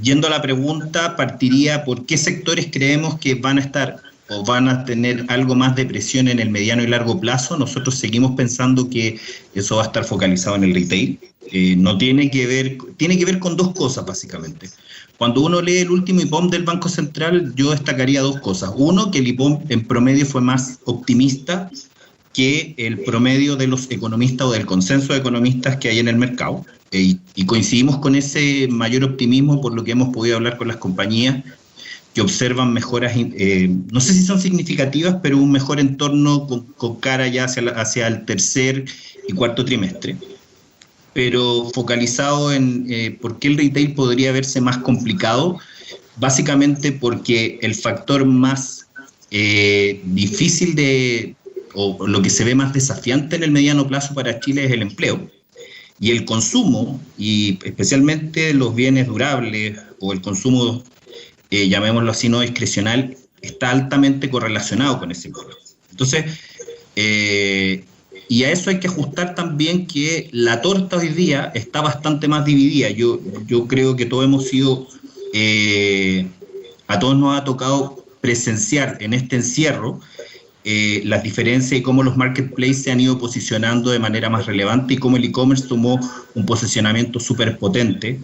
yendo a la pregunta, partiría por qué sectores creemos que van a estar o van a tener algo más de presión en el mediano y largo plazo. Nosotros seguimos pensando que eso va a estar focalizado en el retail. Tiene que ver con dos cosas básicamente. Cuando uno lee el último IPOM del Banco Central, yo destacaría dos cosas. Uno, que el IPOM en promedio fue más optimista que el promedio de los economistas o del consenso de economistas que hay en el mercado. Y coincidimos con ese mayor optimismo por lo que hemos podido hablar con las compañías que observan mejoras, no sé si son significativas, pero un mejor entorno con cara ya hacia el tercer y cuarto trimestre. Pero focalizado en por qué el retail podría verse más complicado, básicamente porque el factor más difícil o lo que se ve más desafiante en el mediano plazo para Chile es el empleo. Y el consumo, y especialmente los bienes durables o el consumo, llamémoslo así, no discrecional, está altamente correlacionado con ese empleo. Entonces, y a eso hay que ajustar también que la torta hoy día está bastante más dividida. Yo creo que todos hemos sido, a todos nos ha tocado presenciar en este encierro las diferencias y cómo los marketplaces se han ido posicionando de manera más relevante y cómo el e-commerce tomó un posicionamiento súper potente,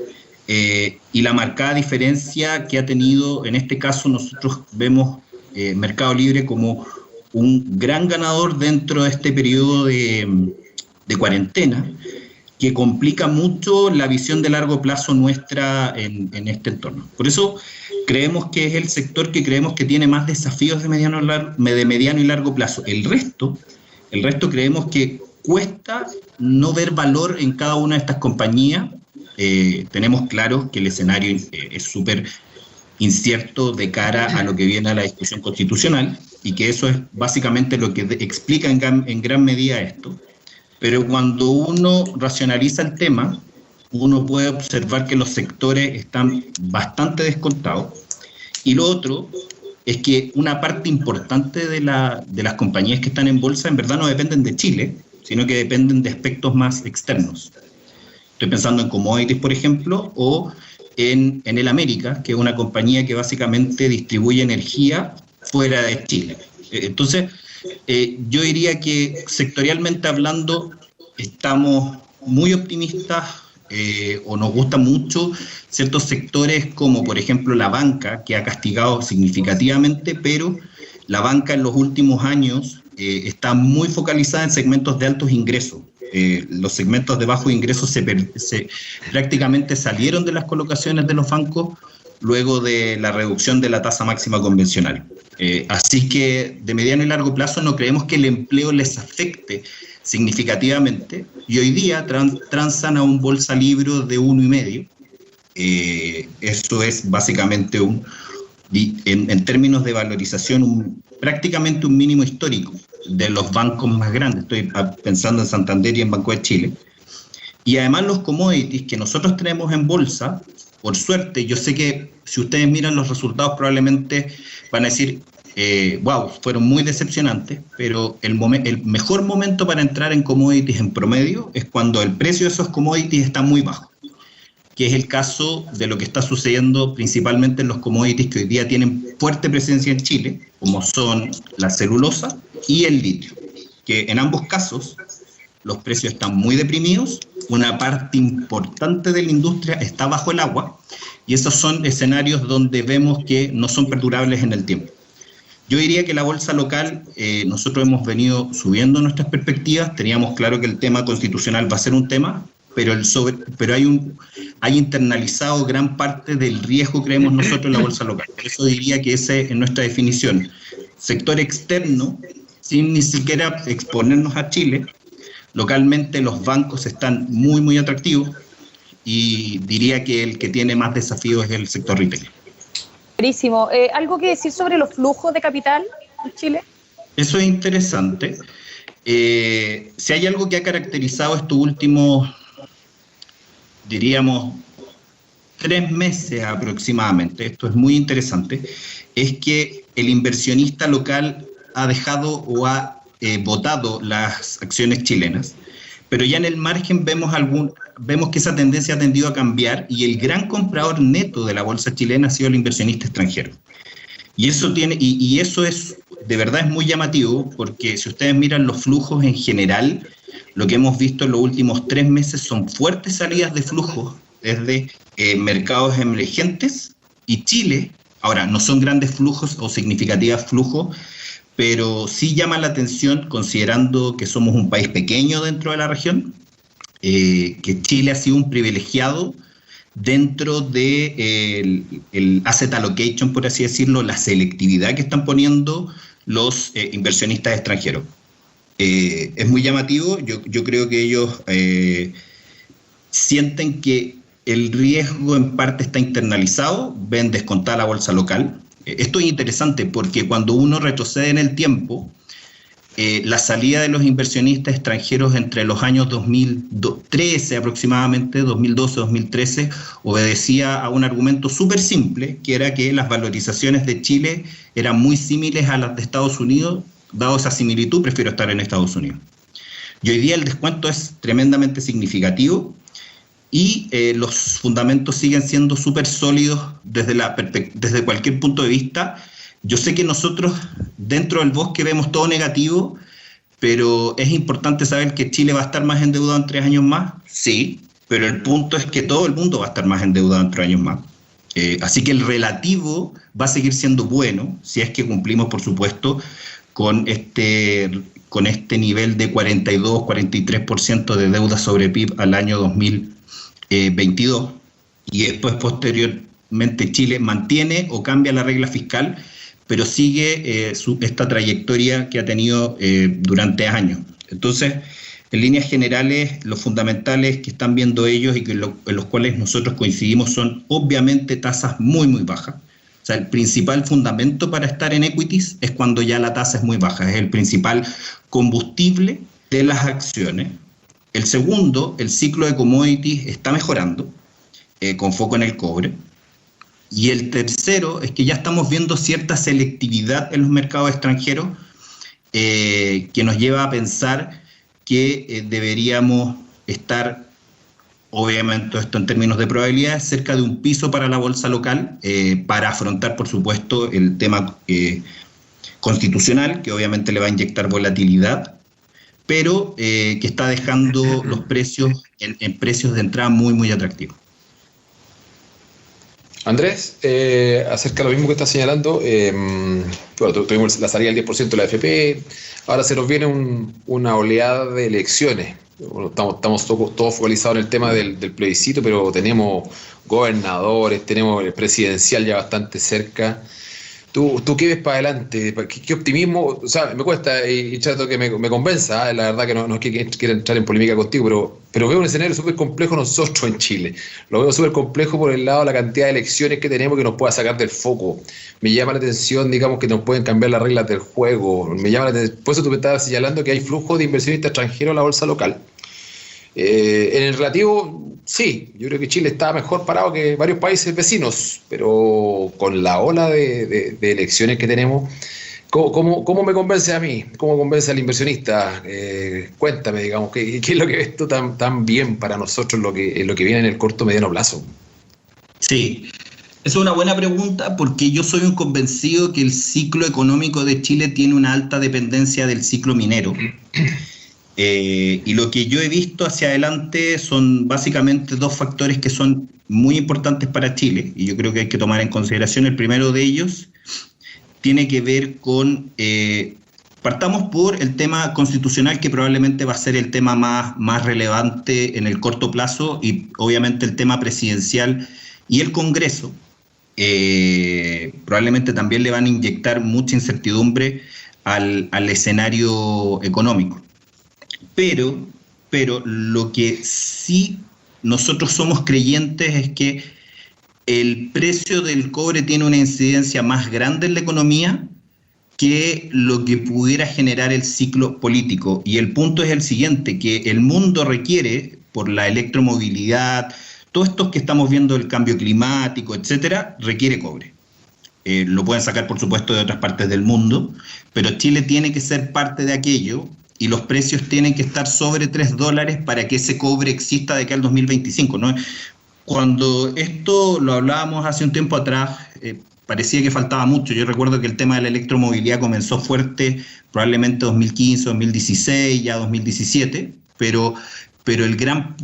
y la marcada diferencia que ha tenido, en este caso nosotros vemos Mercado Libre como un gran ganador dentro de este periodo de cuarentena, que complica mucho la visión de largo plazo nuestra en este entorno. Por eso creemos que es el sector que creemos que tiene más desafíos de mediano y largo plazo. El resto creemos que cuesta no ver valor en cada una de estas compañías. Tenemos claro que el escenario es súper incierto de cara a lo que viene a la discusión constitucional y que eso es básicamente lo que explica en gran medida esto. Pero cuando uno racionaliza el tema, uno puede observar que los sectores están bastante descontados. Y lo otro es que una parte importante de las compañías que están en bolsa en verdad no dependen de Chile, sino que dependen de aspectos más externos. Estoy pensando en Commodities, por ejemplo, o en el América, que es una compañía que básicamente distribuye energía fuera de Chile. Entonces, yo diría que sectorialmente hablando estamos muy optimistas o nos gustan mucho ciertos sectores como por ejemplo la banca, que ha castigado significativamente, pero la banca en los últimos años está muy focalizada en segmentos de altos ingresos. Los segmentos de bajos ingresos prácticamente salieron de las colocaciones de los bancos luego de la reducción de la tasa máxima convencional. Así que de mediano y largo plazo no creemos que el empleo les afecte significativamente, y hoy día transan a un bolsa libro de 1,5. Eso es básicamente en términos de valorización prácticamente un mínimo histórico de los bancos más grandes. Estoy pensando en Santander y en Banco de Chile. Y además los commodities que nosotros tenemos en bolsa, por suerte, yo sé que si ustedes miran los resultados probablemente van a decir, wow, fueron muy decepcionantes, pero el mejor momento para entrar en commodities en promedio es cuando el precio de esos commodities está muy bajo, que es el caso de lo que está sucediendo principalmente en los commodities que hoy día tienen fuerte presencia en Chile, como son la celulosa y el litio, que en ambos casos los precios están muy deprimidos, una parte importante de la industria está bajo el agua, y esos son escenarios donde vemos que no son perdurables en el tiempo. Yo diría que la bolsa local, nosotros hemos venido subiendo nuestras perspectivas, teníamos claro que el tema constitucional va a ser un tema, pero hay internalizado gran parte del riesgo, creemos nosotros, en la bolsa local. Por eso diría que esa es nuestra definición. Sector externo, sin ni siquiera exponernos a Chile, localmente los bancos están muy, muy atractivos, y diría que el que tiene más desafíos es el sector retail. Buenísimo. ¿Algo que decir sobre los flujos de capital en Chile? Eso es interesante. Si hay algo que ha caracterizado estos últimos, diríamos, 3 meses aproximadamente, esto es muy interesante, es que el inversionista local ha dejado o ha votado las acciones chilenas, pero ya en el margen vemos que esa tendencia ha tendido a cambiar, y el gran comprador neto de la bolsa chilena ha sido el inversionista extranjero. Y eso es, de verdad es muy llamativo, porque si ustedes miran los flujos en general, lo que hemos visto en los últimos 3 meses son fuertes salidas de flujos desde mercados emergentes y Chile. Ahora, no son grandes flujos o significativos flujos, pero sí llama la atención, considerando que somos un país pequeño dentro de la región, que Chile ha sido un privilegiado dentro de el asset allocation, por así decirlo, la selectividad que están poniendo los inversionistas extranjeros. Es muy llamativo. Yo creo que ellos sienten que el riesgo en parte está internalizado, ven descontada la bolsa local. Esto es interesante porque cuando uno retrocede en el tiempo, la salida de los inversionistas extranjeros entre los años 2013 aproximadamente, 2012-2013, obedecía a un argumento súper simple, que era que las valorizaciones de Chile eran muy similares a las de Estados Unidos. Dado esa similitud, prefiero estar en Estados Unidos. Y hoy día el descuento es tremendamente significativo, y los fundamentos siguen siendo súper sólidos desde cualquier punto de vista. Yo sé que nosotros dentro del bosque vemos todo negativo, pero es importante saber que Chile va a estar más endeudado en 3 años más, sí, pero el punto es que todo el mundo va a estar más endeudado en 3 años más. Así que el relativo va a seguir siendo bueno, si es que cumplimos, por supuesto, con con este nivel de 42-43% de deuda sobre PIB al año 2022, y después posteriormente Chile mantiene o cambia la regla fiscal, pero sigue esta trayectoria que ha tenido durante años. Entonces, en líneas generales, los fundamentales que están viendo ellos y en los cuales nosotros coincidimos son obviamente tasas muy, muy bajas. O sea, el principal fundamento para estar en equities es cuando ya la tasa es muy baja, es el principal combustible de las acciones. El segundo, el ciclo de commodities está mejorando, con foco en el cobre. Y el tercero es que ya estamos viendo cierta selectividad en los mercados extranjeros, que nos lleva a pensar que deberíamos estar, obviamente esto en términos de probabilidades, cerca de un piso para la bolsa local, para afrontar, por supuesto, el tema constitucional, que obviamente le va a inyectar volatilidad, pero que está dejando los precios en precios de entrada muy, muy atractivos. Andrés, acerca de lo mismo que estás señalando, bueno, tuvimos la salida del 10% de la AFP, ahora se nos viene una oleada de elecciones. Bueno, estamos todos focalizados en el tema del plebiscito, pero tenemos gobernadores, tenemos el presidencial ya bastante cerca. ¿Tú qué ves para adelante? ¿Qué optimismo? O sea, me cuesta y trato que me convenza, la verdad que no es que quiera entrar en polémica contigo, pero veo un escenario súper complejo nosotros en Chile. Lo veo súper complejo por el lado de la cantidad de elecciones que tenemos que nos pueda sacar del foco. Me llama la atención, digamos, que nos pueden cambiar las reglas del juego. Por eso tú me estabas señalando que hay flujo de inversionistas extranjeros a la bolsa local. En el relativo, sí, yo creo que Chile está mejor parado que varios países vecinos, pero con la ola de elecciones que tenemos, ¿cómo me convence a mí? ¿Cómo convence al inversionista? Cuéntame, digamos, ¿qué es lo que ves tú tan bien para nosotros lo que viene en el corto mediano plazo? Sí, esa es una buena pregunta, porque yo soy un convencido que el ciclo económico de Chile tiene una alta dependencia del ciclo minero. Y lo que yo he visto hacia adelante son básicamente dos factores que son muy importantes para Chile, y yo creo que hay que tomar en consideración. El primero de ellos tiene que ver con, partamos por el tema constitucional, que probablemente va a ser el tema más relevante en el corto plazo, y obviamente el tema presidencial y el Congreso. Probablemente también le van a inyectar mucha incertidumbre al escenario económico. Pero lo que sí nosotros somos creyentes es que el precio del cobre tiene una incidencia más grande en la economía que lo que pudiera generar el ciclo político. Y el punto es el siguiente, que el mundo requiere, por la electromovilidad, todo esto que estamos viendo, el cambio climático, etcétera, requiere cobre. Lo pueden sacar, por supuesto, de otras partes del mundo, pero Chile tiene que ser parte de aquello, y los precios tienen que estar sobre $3 para que ese cobre exista de acá al 2025, ¿no? Cuando esto lo hablábamos hace un tiempo atrás, parecía que faltaba mucho. Yo recuerdo que el tema de la electromovilidad comenzó fuerte probablemente 2015, 2016, ya 2017, pero el gran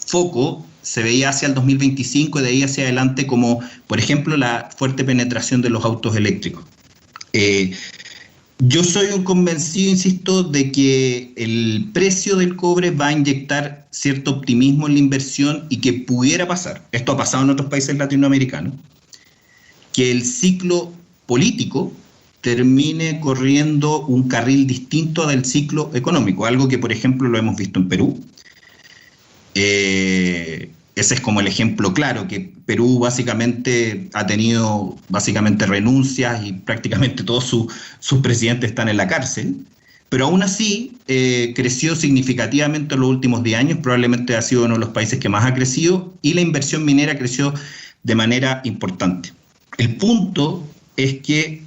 foco se veía hacia el 2025 y de ahí hacia adelante, como por ejemplo la fuerte penetración de los autos eléctricos. Yo soy un convencido, insisto, de que el precio del cobre va a inyectar cierto optimismo en la inversión, y que pudiera pasar, esto ha pasado en otros países latinoamericanos, que el ciclo político termine corriendo un carril distinto del ciclo económico, algo que por ejemplo lo hemos visto en Perú. Ese es como el ejemplo claro, que Perú básicamente ha tenido renuncias y prácticamente todos sus presidentes están en la cárcel, pero aún así creció significativamente en los últimos 10 años, probablemente ha sido uno de los países que más ha crecido, y la inversión minera creció de manera importante. El punto es que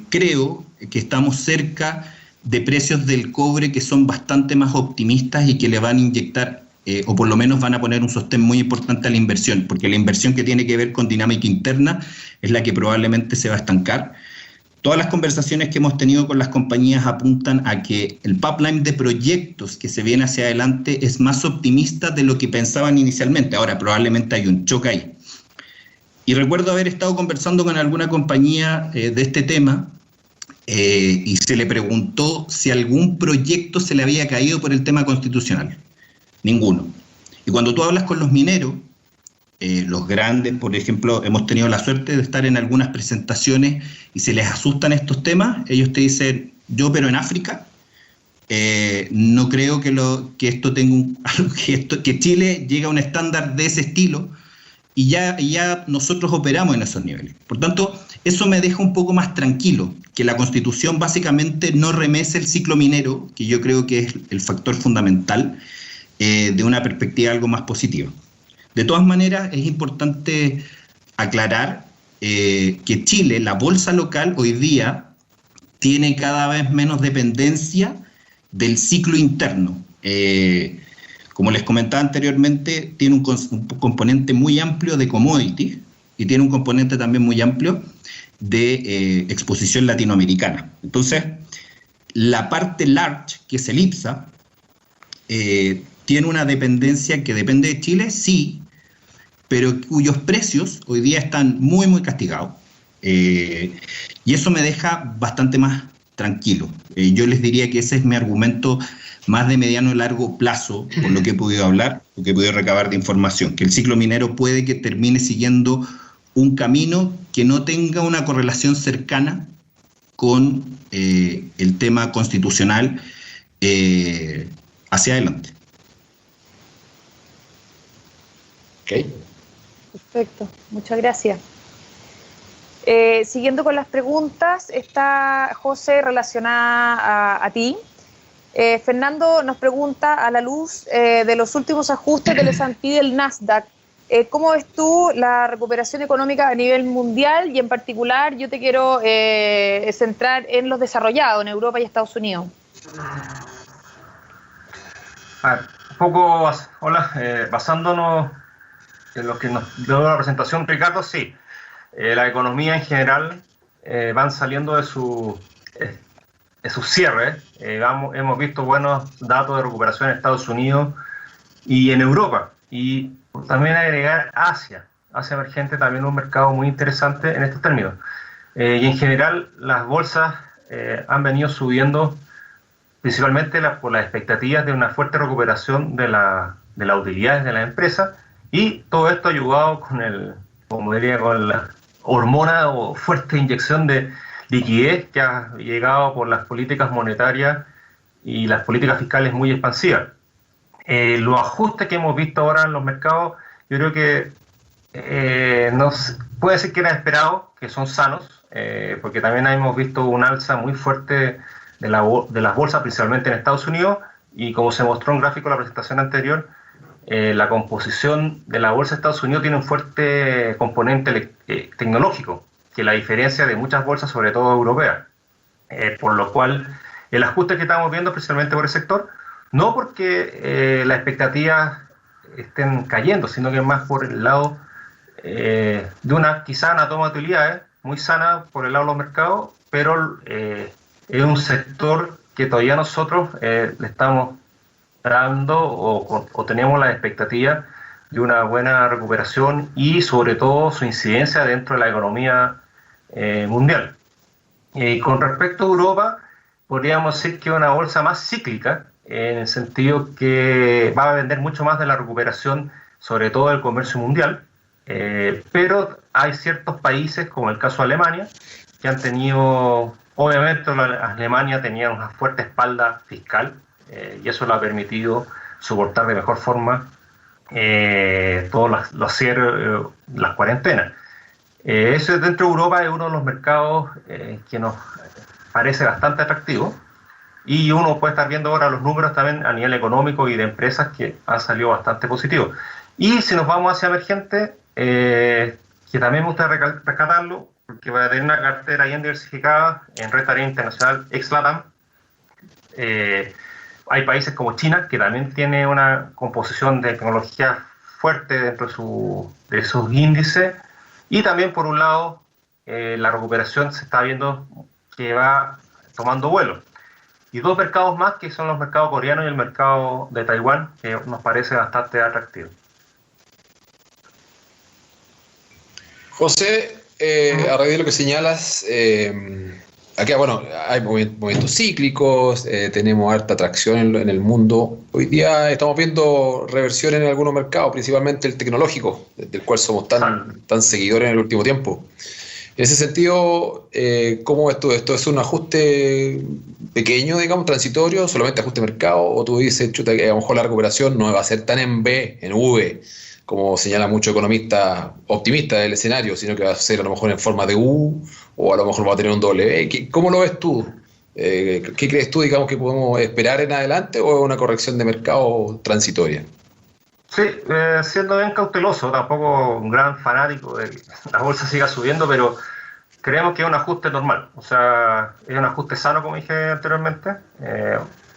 creo que estamos cerca de precios del cobre que son bastante más optimistas y que le van a inyectar, o por lo menos van a poner un sostén muy importante a la inversión, porque la inversión que tiene que ver con dinámica interna es la que probablemente se va a estancar. Todas las conversaciones que hemos tenido con las compañías apuntan a que el pipeline de proyectos que se viene hacia adelante es más optimista de lo que pensaban inicialmente. Ahora, probablemente hay un choque ahí. Y recuerdo haber estado conversando con alguna compañía de este tema, y se le preguntó si algún proyecto se le había caído por el tema constitucional. Ninguno. Y cuando tú hablas con los mineros, los grandes, por ejemplo, hemos tenido la suerte de estar en algunas presentaciones y se les asustan estos temas, ellos te dicen, pero en África no creo que esto tenga que Chile llegue a un estándar de ese estilo, y ya nosotros operamos en esos niveles. Por tanto, eso me deja un poco más tranquilo, que la Constitución básicamente no remece el ciclo minero, que yo creo que es el factor fundamental de una perspectiva algo más positiva. De todas maneras, es importante aclarar que Chile, la bolsa local, hoy día tiene cada vez menos dependencia del ciclo interno. Como les comentaba anteriormente, tiene un componente muy amplio de commodities y tiene un componente también muy amplio de exposición latinoamericana. Entonces, la parte large, que es el IPSA, tiene una dependencia que depende de Chile, sí, pero cuyos precios hoy día están muy, muy castigados. Y eso me deja bastante más tranquilo. Yo les diría que ese es mi argumento más de mediano y largo plazo, por lo que he podido hablar, lo que he podido recabar de información, que el ciclo minero puede que termine siguiendo un camino que no tenga una correlación cercana con el tema constitucional hacia adelante. Ok. Perfecto, muchas gracias. Siguiendo con las preguntas, está José relacionada a ti. Fernando nos pregunta, a la luz de los últimos ajustes del S&P y del Nasdaq, ¿cómo ves tú la recuperación económica a nivel mundial? Y en particular yo te quiero centrar en los desarrollados, en Europa y Estados Unidos. Basándonos en lo que nos dio la presentación Ricardo, sí, la economía en general van saliendo de su cierre. Hemos visto buenos datos de recuperación en Estados Unidos y en Europa, y también agregar Asia emergente, también un mercado muy interesante en estos términos. Y en general las bolsas han venido subiendo principalmente por las expectativas de una fuerte recuperación de las utilidades de la empresa, y todo esto ayudado con la hormona o fuerte inyección de liquidez que ha llegado por las políticas monetarias y las políticas fiscales muy expansivas. Los ajustes que hemos visto ahora en los mercados, yo creo que puede ser que eran esperados, que son sanos, porque también hemos visto un alza muy fuerte de las bolsas, principalmente en Estados Unidos, y como se mostró en gráfico en la presentación anterior, la composición de la bolsa de Estados Unidos tiene un fuerte componente tecnológico, que la diferencia de muchas bolsas, sobre todo europeas, por lo cual el ajuste que estamos viendo principalmente por el sector, no porque las expectativas estén cayendo, sino que más por el lado de quizá una toma de utilidades muy sana por el lado de los mercados, pero es un sector que todavía nosotros le estamos dando o tenemos la expectativa de una buena recuperación y sobre todo su incidencia dentro de la economía mundial. Con respecto a Europa, podríamos decir que es una bolsa más cíclica, en el sentido que va a depender mucho más de la recuperación, sobre todo del comercio mundial, pero hay ciertos países, como el caso de Alemania, que han tenido, obviamente Alemania tenía una fuerte espalda fiscal, y eso le ha permitido soportar de mejor forma todos los cierres, las cuarentenas. Eso dentro de Europa es uno de los mercados que nos parece bastante atractivo, y uno puede estar viendo ahora los números también a nivel económico y de empresas que han salido bastante positivos. Y si nos vamos hacia emergente, que también me gusta rescatarlo, porque va a tener una cartera bien diversificada en red tarea internacional ex-LATAM. Hay países como China, que también tiene una composición de tecnología fuerte dentro de sus índices, y también por un lado la recuperación se está viendo que va tomando vuelo. Y dos mercados más, que son los mercados coreanos y el mercado de Taiwán, que nos parece bastante atractivo. José, a raíz de lo que señalas, Aquí, bueno, hay movimientos cíclicos, tenemos harta atracción en el mundo. Hoy día estamos viendo reversiones en algunos mercados, principalmente el tecnológico, del cual somos tan seguidores en el último tiempo. En ese sentido, ¿cómo ves tú? ¿Esto es un ajuste pequeño, digamos, transitorio, solamente ajuste de mercado? ¿O tú dices, chuta, que a lo mejor la recuperación no va a ser tan en V, en V, como señala mucho economista optimista del escenario, sino que va a ser a lo mejor en forma de U, o a lo mejor va a tener un W? ¿Cómo lo ves tú? ¿Qué crees tú, digamos, que podemos esperar en adelante, o es una corrección de mercado transitoria? Sí, siendo bien cauteloso, tampoco un gran fanático de que la bolsa siga subiendo, pero creemos que es un ajuste normal, o sea, es un ajuste sano, como dije anteriormente.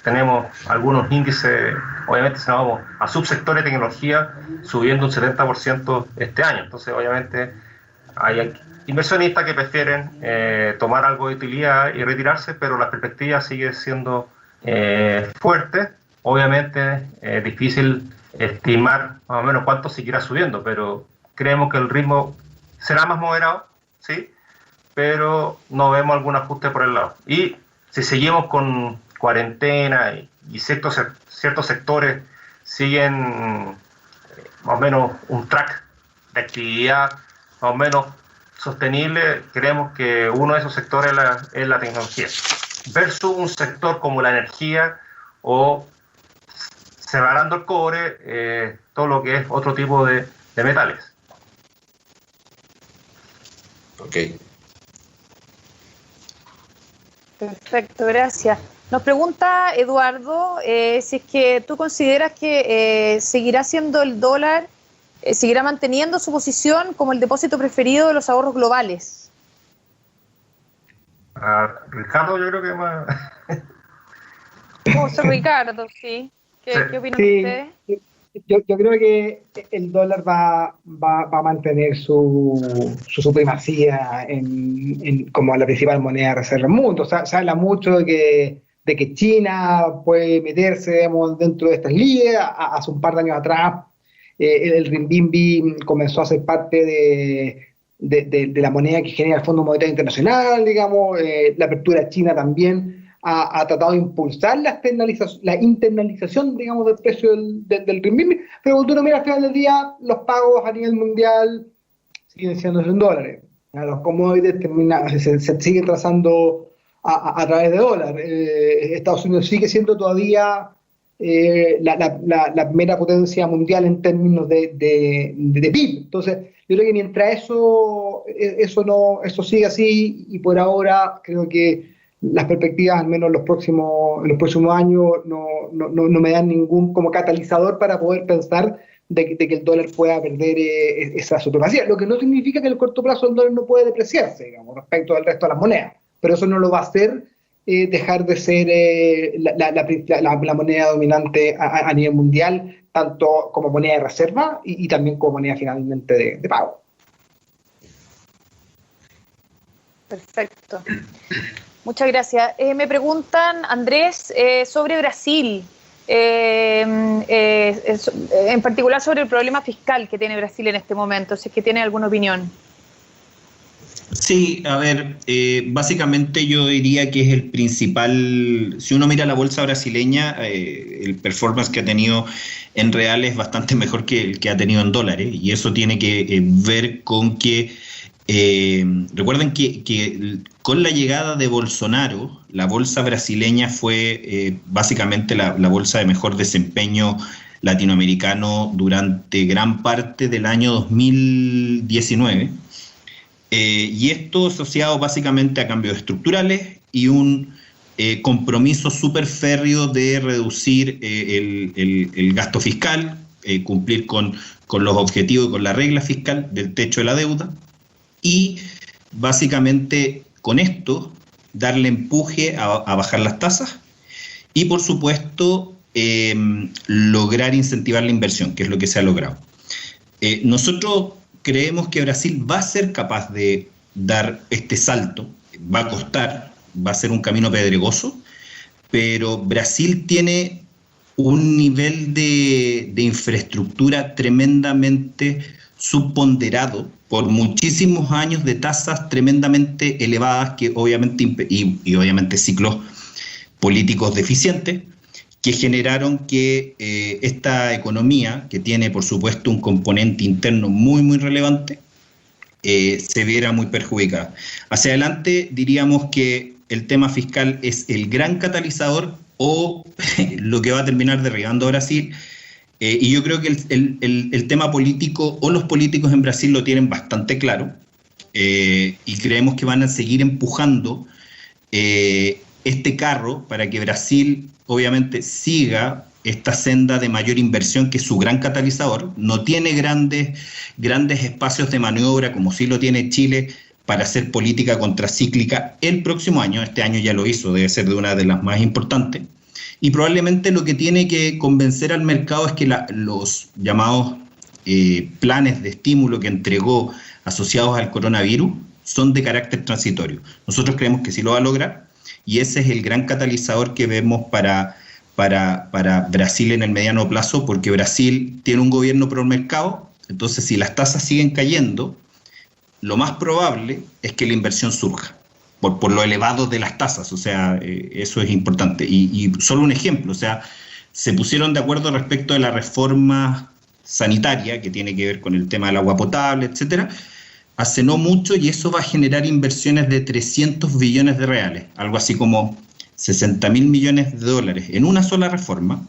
Tenemos algunos índices, obviamente si nos vamos a subsectores de tecnología, subiendo un 70% este año. Entonces, obviamente, hay inversionistas que prefieren tomar algo de utilidad y retirarse, pero la perspectiva sigue siendo fuerte. Obviamente, es difícil estimar más o menos cuánto seguirá subiendo, pero creemos que el ritmo será más moderado, ¿sí? Pero no vemos algún ajuste por el lado. Y si seguimos con cuarentena y ciertos sectores siguen más o menos un track de actividad más o menos sostenible, creemos que uno de esos sectores es la tecnología, versus un sector como la energía o, separando el cobre, todo lo que es otro tipo de metales. Ok. Perfecto, gracias. Nos pregunta Eduardo si es que tú consideras que seguirá siendo el dólar, seguirá manteniendo su posición como el depósito preferido de los ahorros globales. Ricardo, yo creo que más... José Ricardo, sí. ¿Qué opinan ustedes? Yo creo que el dólar va a mantener su supremacía como la principal moneda de reserva del mundo. O sea, se habla mucho de que China puede meterse, digamos, dentro de estas ligas. Hace un par de años atrás el renminbi comenzó a ser parte de la moneda que genera el Fondo Monetario Internacional, digamos. La apertura de China también ha tratado de impulsar la internalización, digamos, del precio del renminbi, pero cuando uno mira al final del día, los pagos a nivel mundial siguen siendo en dólares. Los commodities se siguen trazando a través de dólar. Estados Unidos sigue siendo todavía la primera potencia mundial en términos de PIB. Entonces, yo creo que mientras eso sigue así, y por ahora creo que las perspectivas, al menos en los próximos años, no me dan ningún como catalizador para poder pensar de que el dólar pueda perder esa supremacía. Lo que no significa que en el corto plazo el dólar no puede depreciarse, digamos, respecto al resto de las monedas. Pero eso no lo va a hacer dejar de ser la moneda dominante a nivel mundial, tanto como moneda de reserva y también como moneda finalmente de pago. Perfecto. Muchas gracias. Me preguntan, Andrés, sobre Brasil, en particular sobre el problema fiscal que tiene Brasil en este momento, si es que tiene alguna opinión. Sí, a ver, básicamente yo diría que es el principal, si uno mira la bolsa brasileña, el performance que ha tenido en real es bastante mejor que el que ha tenido en dólares, y eso tiene que ver con que recuerden que con la llegada de Bolsonaro, la bolsa brasileña fue básicamente la bolsa de mejor desempeño latinoamericano durante gran parte del año 2019, y esto asociado básicamente a cambios estructurales y un compromiso súper férreo de reducir el gasto fiscal, cumplir con los objetivos y con la regla fiscal del techo de la deuda, y básicamente con esto darle empuje a bajar las tasas y, por supuesto, lograr incentivar la inversión, que es lo que se ha logrado. Nosotros creemos que Brasil va a ser capaz de dar este salto, va a costar, va a ser un camino pedregoso, pero Brasil tiene un nivel de infraestructura tremendamente subponderado por muchísimos años de tasas tremendamente elevadas que obviamente y obviamente ciclos políticos deficientes que generaron que esta economía, que tiene por supuesto un componente interno muy muy relevante, se viera muy perjudicada. Hacia adelante diríamos que el tema fiscal es el gran catalizador o lo que va a terminar derribando a Brasil. Y yo creo que el tema político o los políticos en Brasil lo tienen bastante claro, y creemos que van a seguir empujando este carro para que Brasil obviamente siga esta senda de mayor inversión, que es su gran catalizador. No tiene grandes espacios de maniobra como sí lo tiene Chile para hacer política contracíclica el próximo año. Este año ya lo hizo, debe ser de una de las más importantes. Y probablemente lo que tiene que convencer al mercado es que los llamados planes de estímulo que entregó asociados al coronavirus son de carácter transitorio. Nosotros creemos que sí lo va a lograr, y ese es el gran catalizador que vemos para Brasil en el mediano plazo, porque Brasil tiene un gobierno pro mercado. Entonces, si las tasas siguen cayendo, lo más probable es que la inversión surja por lo elevado de las tasas. O sea, eso es importante. Y solo un ejemplo, o sea, se pusieron de acuerdo respecto de la reforma sanitaria que tiene que ver con el tema del agua potable, etcétera, hace no mucho, y eso va a generar inversiones de 300 billones de reales, algo así como 60.000 millones de dólares en una sola reforma,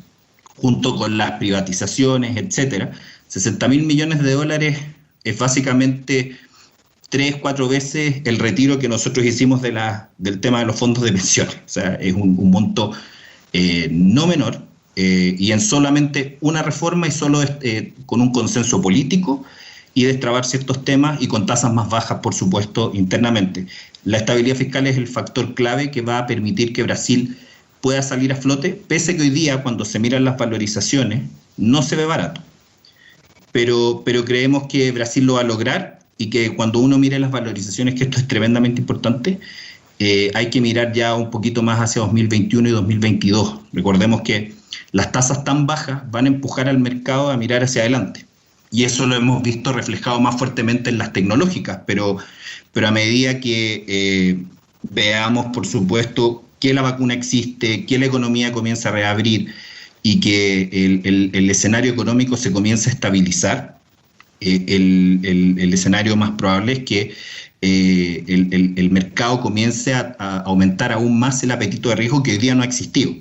junto con las privatizaciones, etcétera. 60.000 millones de dólares es básicamente 3-4 veces el retiro que nosotros hicimos del tema de los fondos de pensiones. O sea, es un monto no menor, y en solamente una reforma, y solo con un consenso político y destrabar ciertos temas, y con tasas más bajas, por supuesto, internamente. La estabilidad fiscal es el factor clave que va a permitir que Brasil pueda salir a flote, pese a que hoy día, cuando se miran las valorizaciones, no se ve barato. Pero creemos que Brasil lo va a lograr, y que cuando uno mire las valorizaciones, que esto es tremendamente importante, hay que mirar ya un poquito más hacia 2021 y 2022. Recordemos que las tasas tan bajas van a empujar al mercado a mirar hacia adelante. Y eso lo hemos visto reflejado más fuertemente en las tecnológicas, pero a medida que veamos, por supuesto, que la vacuna existe, que la economía comienza a reabrir y que el escenario económico se comienza a estabilizar, el escenario más probable es que el mercado comience a aumentar aún más el apetito de riesgo, que hoy día no ha existido,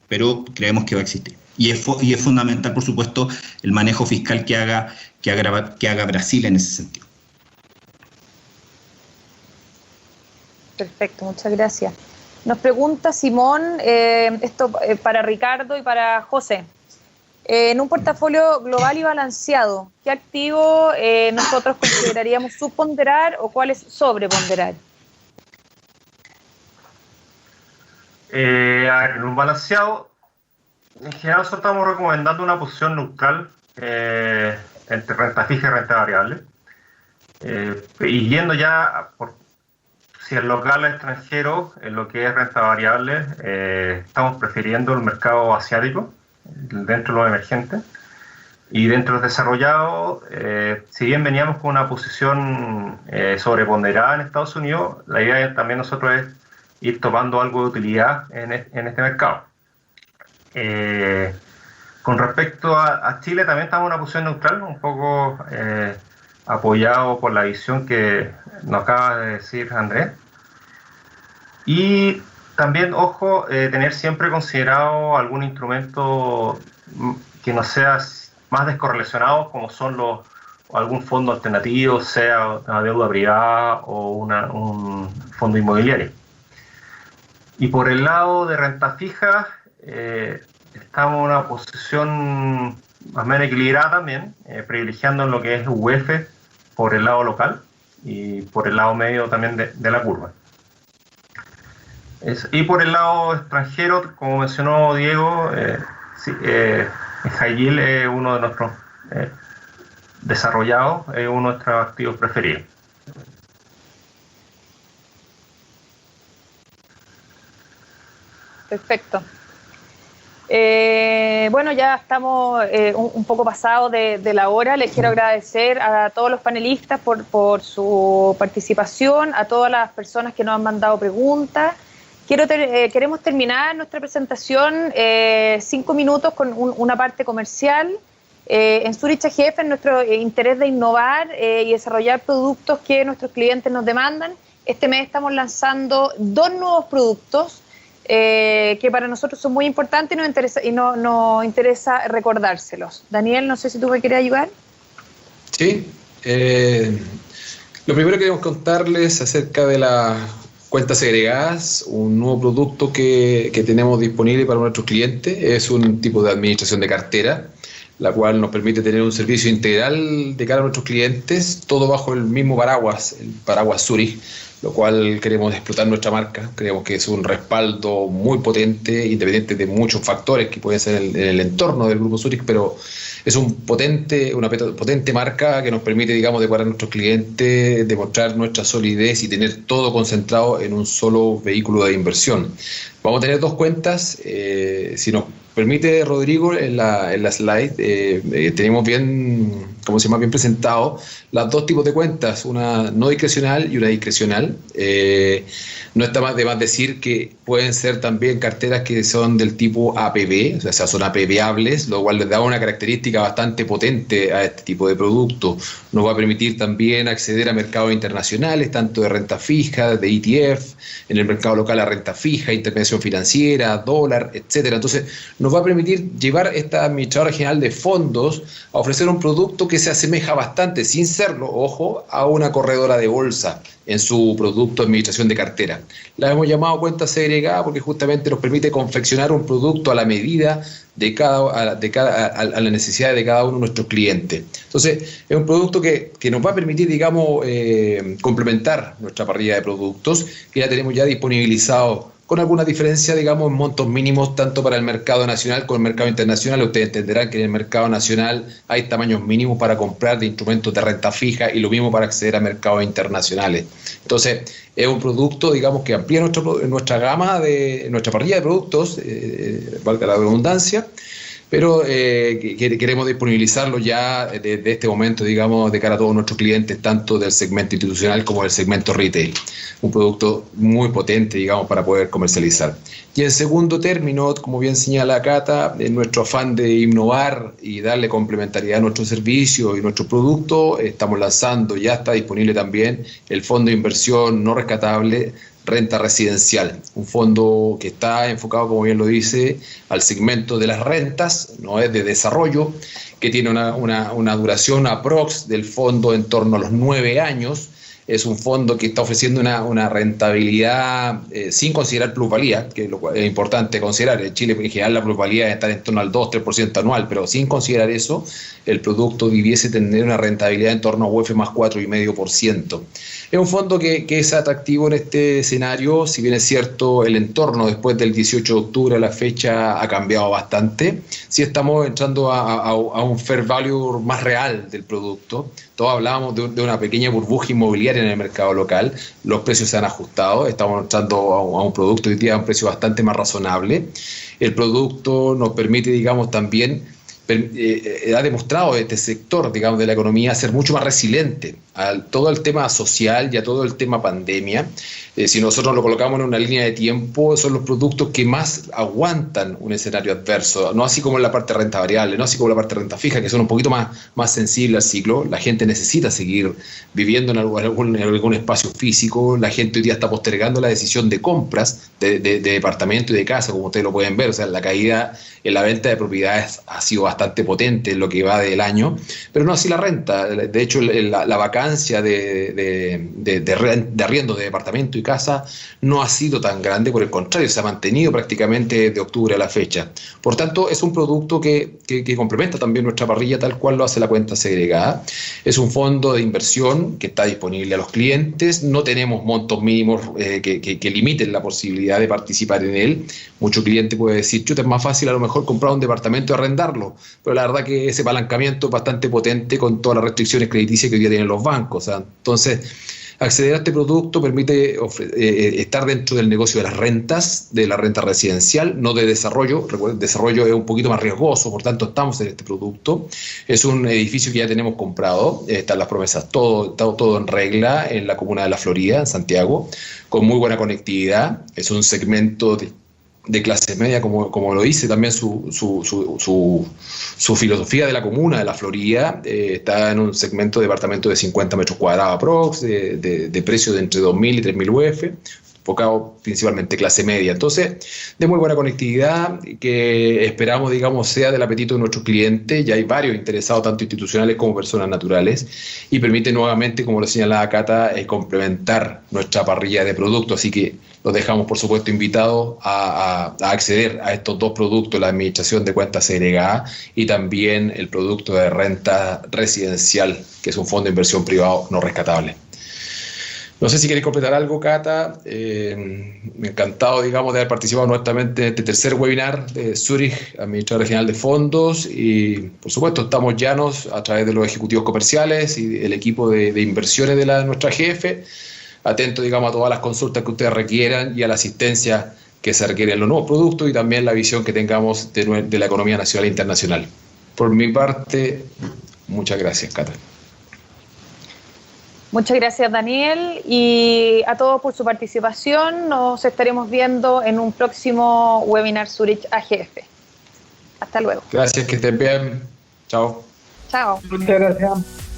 pero creemos que va a existir. Y es fundamental, por supuesto, el manejo fiscal que haga Brasil en ese sentido. Perfecto, muchas gracias. Nos pregunta Simón, esto para Ricardo y para José. En un portafolio global y balanceado, ¿qué activo nosotros consideraríamos subponderar o cuál es sobreponderar? En un balanceado, en general nosotros estamos recomendando una posición neutral entre renta fija y renta variable. Y yendo ya por si el local es extranjero, en lo que es renta variable, estamos prefiriendo el mercado asiático dentro de los emergentes. Y dentro de los desarrollados, si bien veníamos con una posición sobreponderada en Estados Unidos, la idea también nosotros es ir tomando algo de utilidad en este mercado. Con respecto a Chile, también estamos en una posición neutral, un poco apoyado por la visión que nos acaba de decir Andrés. Y también, ojo, tener siempre considerado algún instrumento que no sea más descorrelacionado, como son algún fondo alternativo, sea una deuda privada o un fondo inmobiliario. Y por el lado de renta fija, estamos en una posición más o menos equilibrada también, privilegiando lo que es UF por el lado local y por el lado medio también de la curva. Y por el lado extranjero, como mencionó Diego, High Yield es uno de nuestros desarrollados, es uno de nuestros activos preferidos. Perfecto. Bueno, ya estamos un poco pasados de la hora. Les quiero agradecer a todos los panelistas por su participación, a todas las personas que nos han mandado preguntas. Queremos terminar nuestra presentación 5 minutos con una parte comercial. En Zurich AGF, en nuestro interés de innovar y desarrollar productos que nuestros clientes nos demandan, este mes estamos lanzando 2 nuevos productos que para nosotros son muy importantes y nos interesa recordárselos. Daniel, no sé si tú me quieres ayudar. Sí. Lo primero que queremos contarles acerca de las cuentas segregadas, un nuevo producto que tenemos disponible para nuestros clientes. Es un tipo de administración de cartera, la cual nos permite tener un servicio integral de cara a nuestros clientes, todo bajo el mismo paraguas, el paraguas Zurich, lo cual queremos explotar nuestra marca. Creemos que es un respaldo muy potente, independiente de muchos factores que pueden ser en el entorno del Grupo Zurich, pero es una potente marca que nos permite, digamos, decorar a nuestros clientes, demostrar nuestra solidez y tener todo concentrado en un solo vehículo de inversión. Vamos a tener 2 cuentas, si nos permite Rodrigo, en la slide, tenemos bien presentado las 2 tipos de cuentas, una no discrecional y una discrecional. No está más de más decir que pueden ser también carteras que son del tipo APB, o sea, son APBables, lo cual les da una característica bastante potente a este tipo de producto. Nos va a permitir también acceder a mercados internacionales, tanto de renta fija, de ETF, en el mercado local a renta fija, intervención financiera, dólar, etcétera. Entonces, nos va a permitir llevar esta administradora general de fondos a ofrecer un producto que se asemeja bastante, sin serlo, ojo, a una corredora de bolsa en su producto de administración de cartera. La hemos llamado cuenta segregada porque justamente nos permite confeccionar un producto a la medida a la necesidad de cada uno de nuestros clientes. Entonces, es un producto que nos va a permitir, digamos, complementar nuestra parrilla de productos, que ya tenemos ya disponibilizado con alguna diferencia, digamos, en montos mínimos, tanto para el mercado nacional como el mercado internacional. Ustedes entenderán que en el mercado nacional hay tamaños mínimos para comprar de instrumentos de renta fija y lo mismo para acceder a mercados internacionales. Entonces, es un producto, digamos, que amplía nuestra gama, nuestra parrilla de productos, valga la redundancia, pero queremos disponibilizarlo ya desde este momento, digamos, de cara a todos nuestros clientes, tanto del segmento institucional como del segmento retail. Un producto muy potente, digamos, para poder comercializar. Y en segundo término, como bien señala Cata, en nuestro afán de innovar y darle complementariedad a nuestro servicio y nuestro producto, estamos lanzando, ya está disponible también, el fondo de inversión no rescatable renta residencial, un fondo que está enfocado, como bien lo dice, al segmento de las rentas, no es de desarrollo, que tiene una duración aprox del fondo en torno a los 9 años. Es un fondo que está ofreciendo una rentabilidad sin considerar plusvalía, que es importante considerar. En Chile, en general, la plusvalía está en torno al 2-3% anual, pero sin considerar eso, el producto debiese tener una rentabilidad en torno a UF más 4,5%. Es un fondo que es atractivo en este escenario, si bien es cierto, el entorno después del 18 de octubre a la fecha ha cambiado bastante. Sí estamos entrando a un fair value más real del producto. Todos hablábamos de una pequeña burbuja inmobiliaria en el mercado local, los precios se han ajustado, estamos entrando a un producto hoy día a un precio bastante más razonable. El producto nos permite, digamos, también, ha demostrado este sector, digamos, de la economía ser mucho más resiliente a todo el tema social y a todo el tema pandemia. Si nosotros lo colocamos en una línea de tiempo, son los productos que más aguantan un escenario adverso, no así como en la parte de renta variable, no así como en la parte de renta fija, que son un poquito más sensibles al ciclo. La gente necesita seguir viviendo en algún espacio físico. La gente hoy día está postergando la decisión de compras de departamento y de casa, como ustedes lo pueden ver. O sea, la caída en la venta de propiedades ha sido bastante potente en lo que va del año, pero no así la renta. De hecho, la vacancia de arriendo de departamento y casa no ha sido tan grande, por el contrario, se ha mantenido prácticamente de octubre a la fecha. Por tanto, es un producto que complementa también nuestra parrilla, tal cual lo hace la cuenta segregada. Es un fondo de inversión que está disponible a los clientes, no tenemos montos mínimos que limiten la posibilidad de participar en él. Mucho cliente puede decir, chuta, es más fácil a lo mejor comprar un departamento y arrendarlo, pero la verdad que ese apalancamiento es bastante potente con todas las restricciones crediticias que hoy día tienen los bancos. O sea, entonces, Acceder a este producto permite estar dentro del negocio de las rentas, de la renta residencial, no de desarrollo. Recuerden, desarrollo es un poquito más riesgoso, por tanto estamos en este producto. Es un edificio que ya tenemos comprado, están las promesas, todo en regla en la comuna de La Florida, en Santiago, con muy buena conectividad. Es un segmento de clase media, como lo dice también su filosofía de la comuna de La Florida. Está en un segmento de departamento de 50 metros cuadrados aprox, de precio de entre 2.000 y 3.000 UF, enfocado principalmente clase media. Entonces, de muy buena conectividad, que esperamos, digamos, sea del apetito de nuestros clientes. Ya hay varios interesados, tanto institucionales como personas naturales, y permite nuevamente, como lo señalaba Cata, complementar nuestra parrilla de productos. Así que los dejamos, por supuesto, invitados a acceder a estos dos productos, la administración de cuentas segregada y también el producto de renta residencial, que es un fondo de inversión privado no rescatable. No sé si queréis completar algo, Cata. Encantado, digamos, de haber participado nuevamente en este tercer webinar de Zurich, Administrador Regional de Fondos. Y, por supuesto, estamos llanos a través de los ejecutivos comerciales y el equipo de inversiones de nuestra jefe. Atento, digamos, a todas las consultas que ustedes requieran y a la asistencia que se requiere en los nuevos productos y también la visión que tengamos de la economía nacional e internacional. Por mi parte, muchas gracias, Cata. Muchas gracias, Daniel, y a todos por su participación. Nos estaremos viendo en un próximo webinar Zurich AGF. Hasta luego. Gracias, que estén bien. Chao. Chao. Muchas gracias.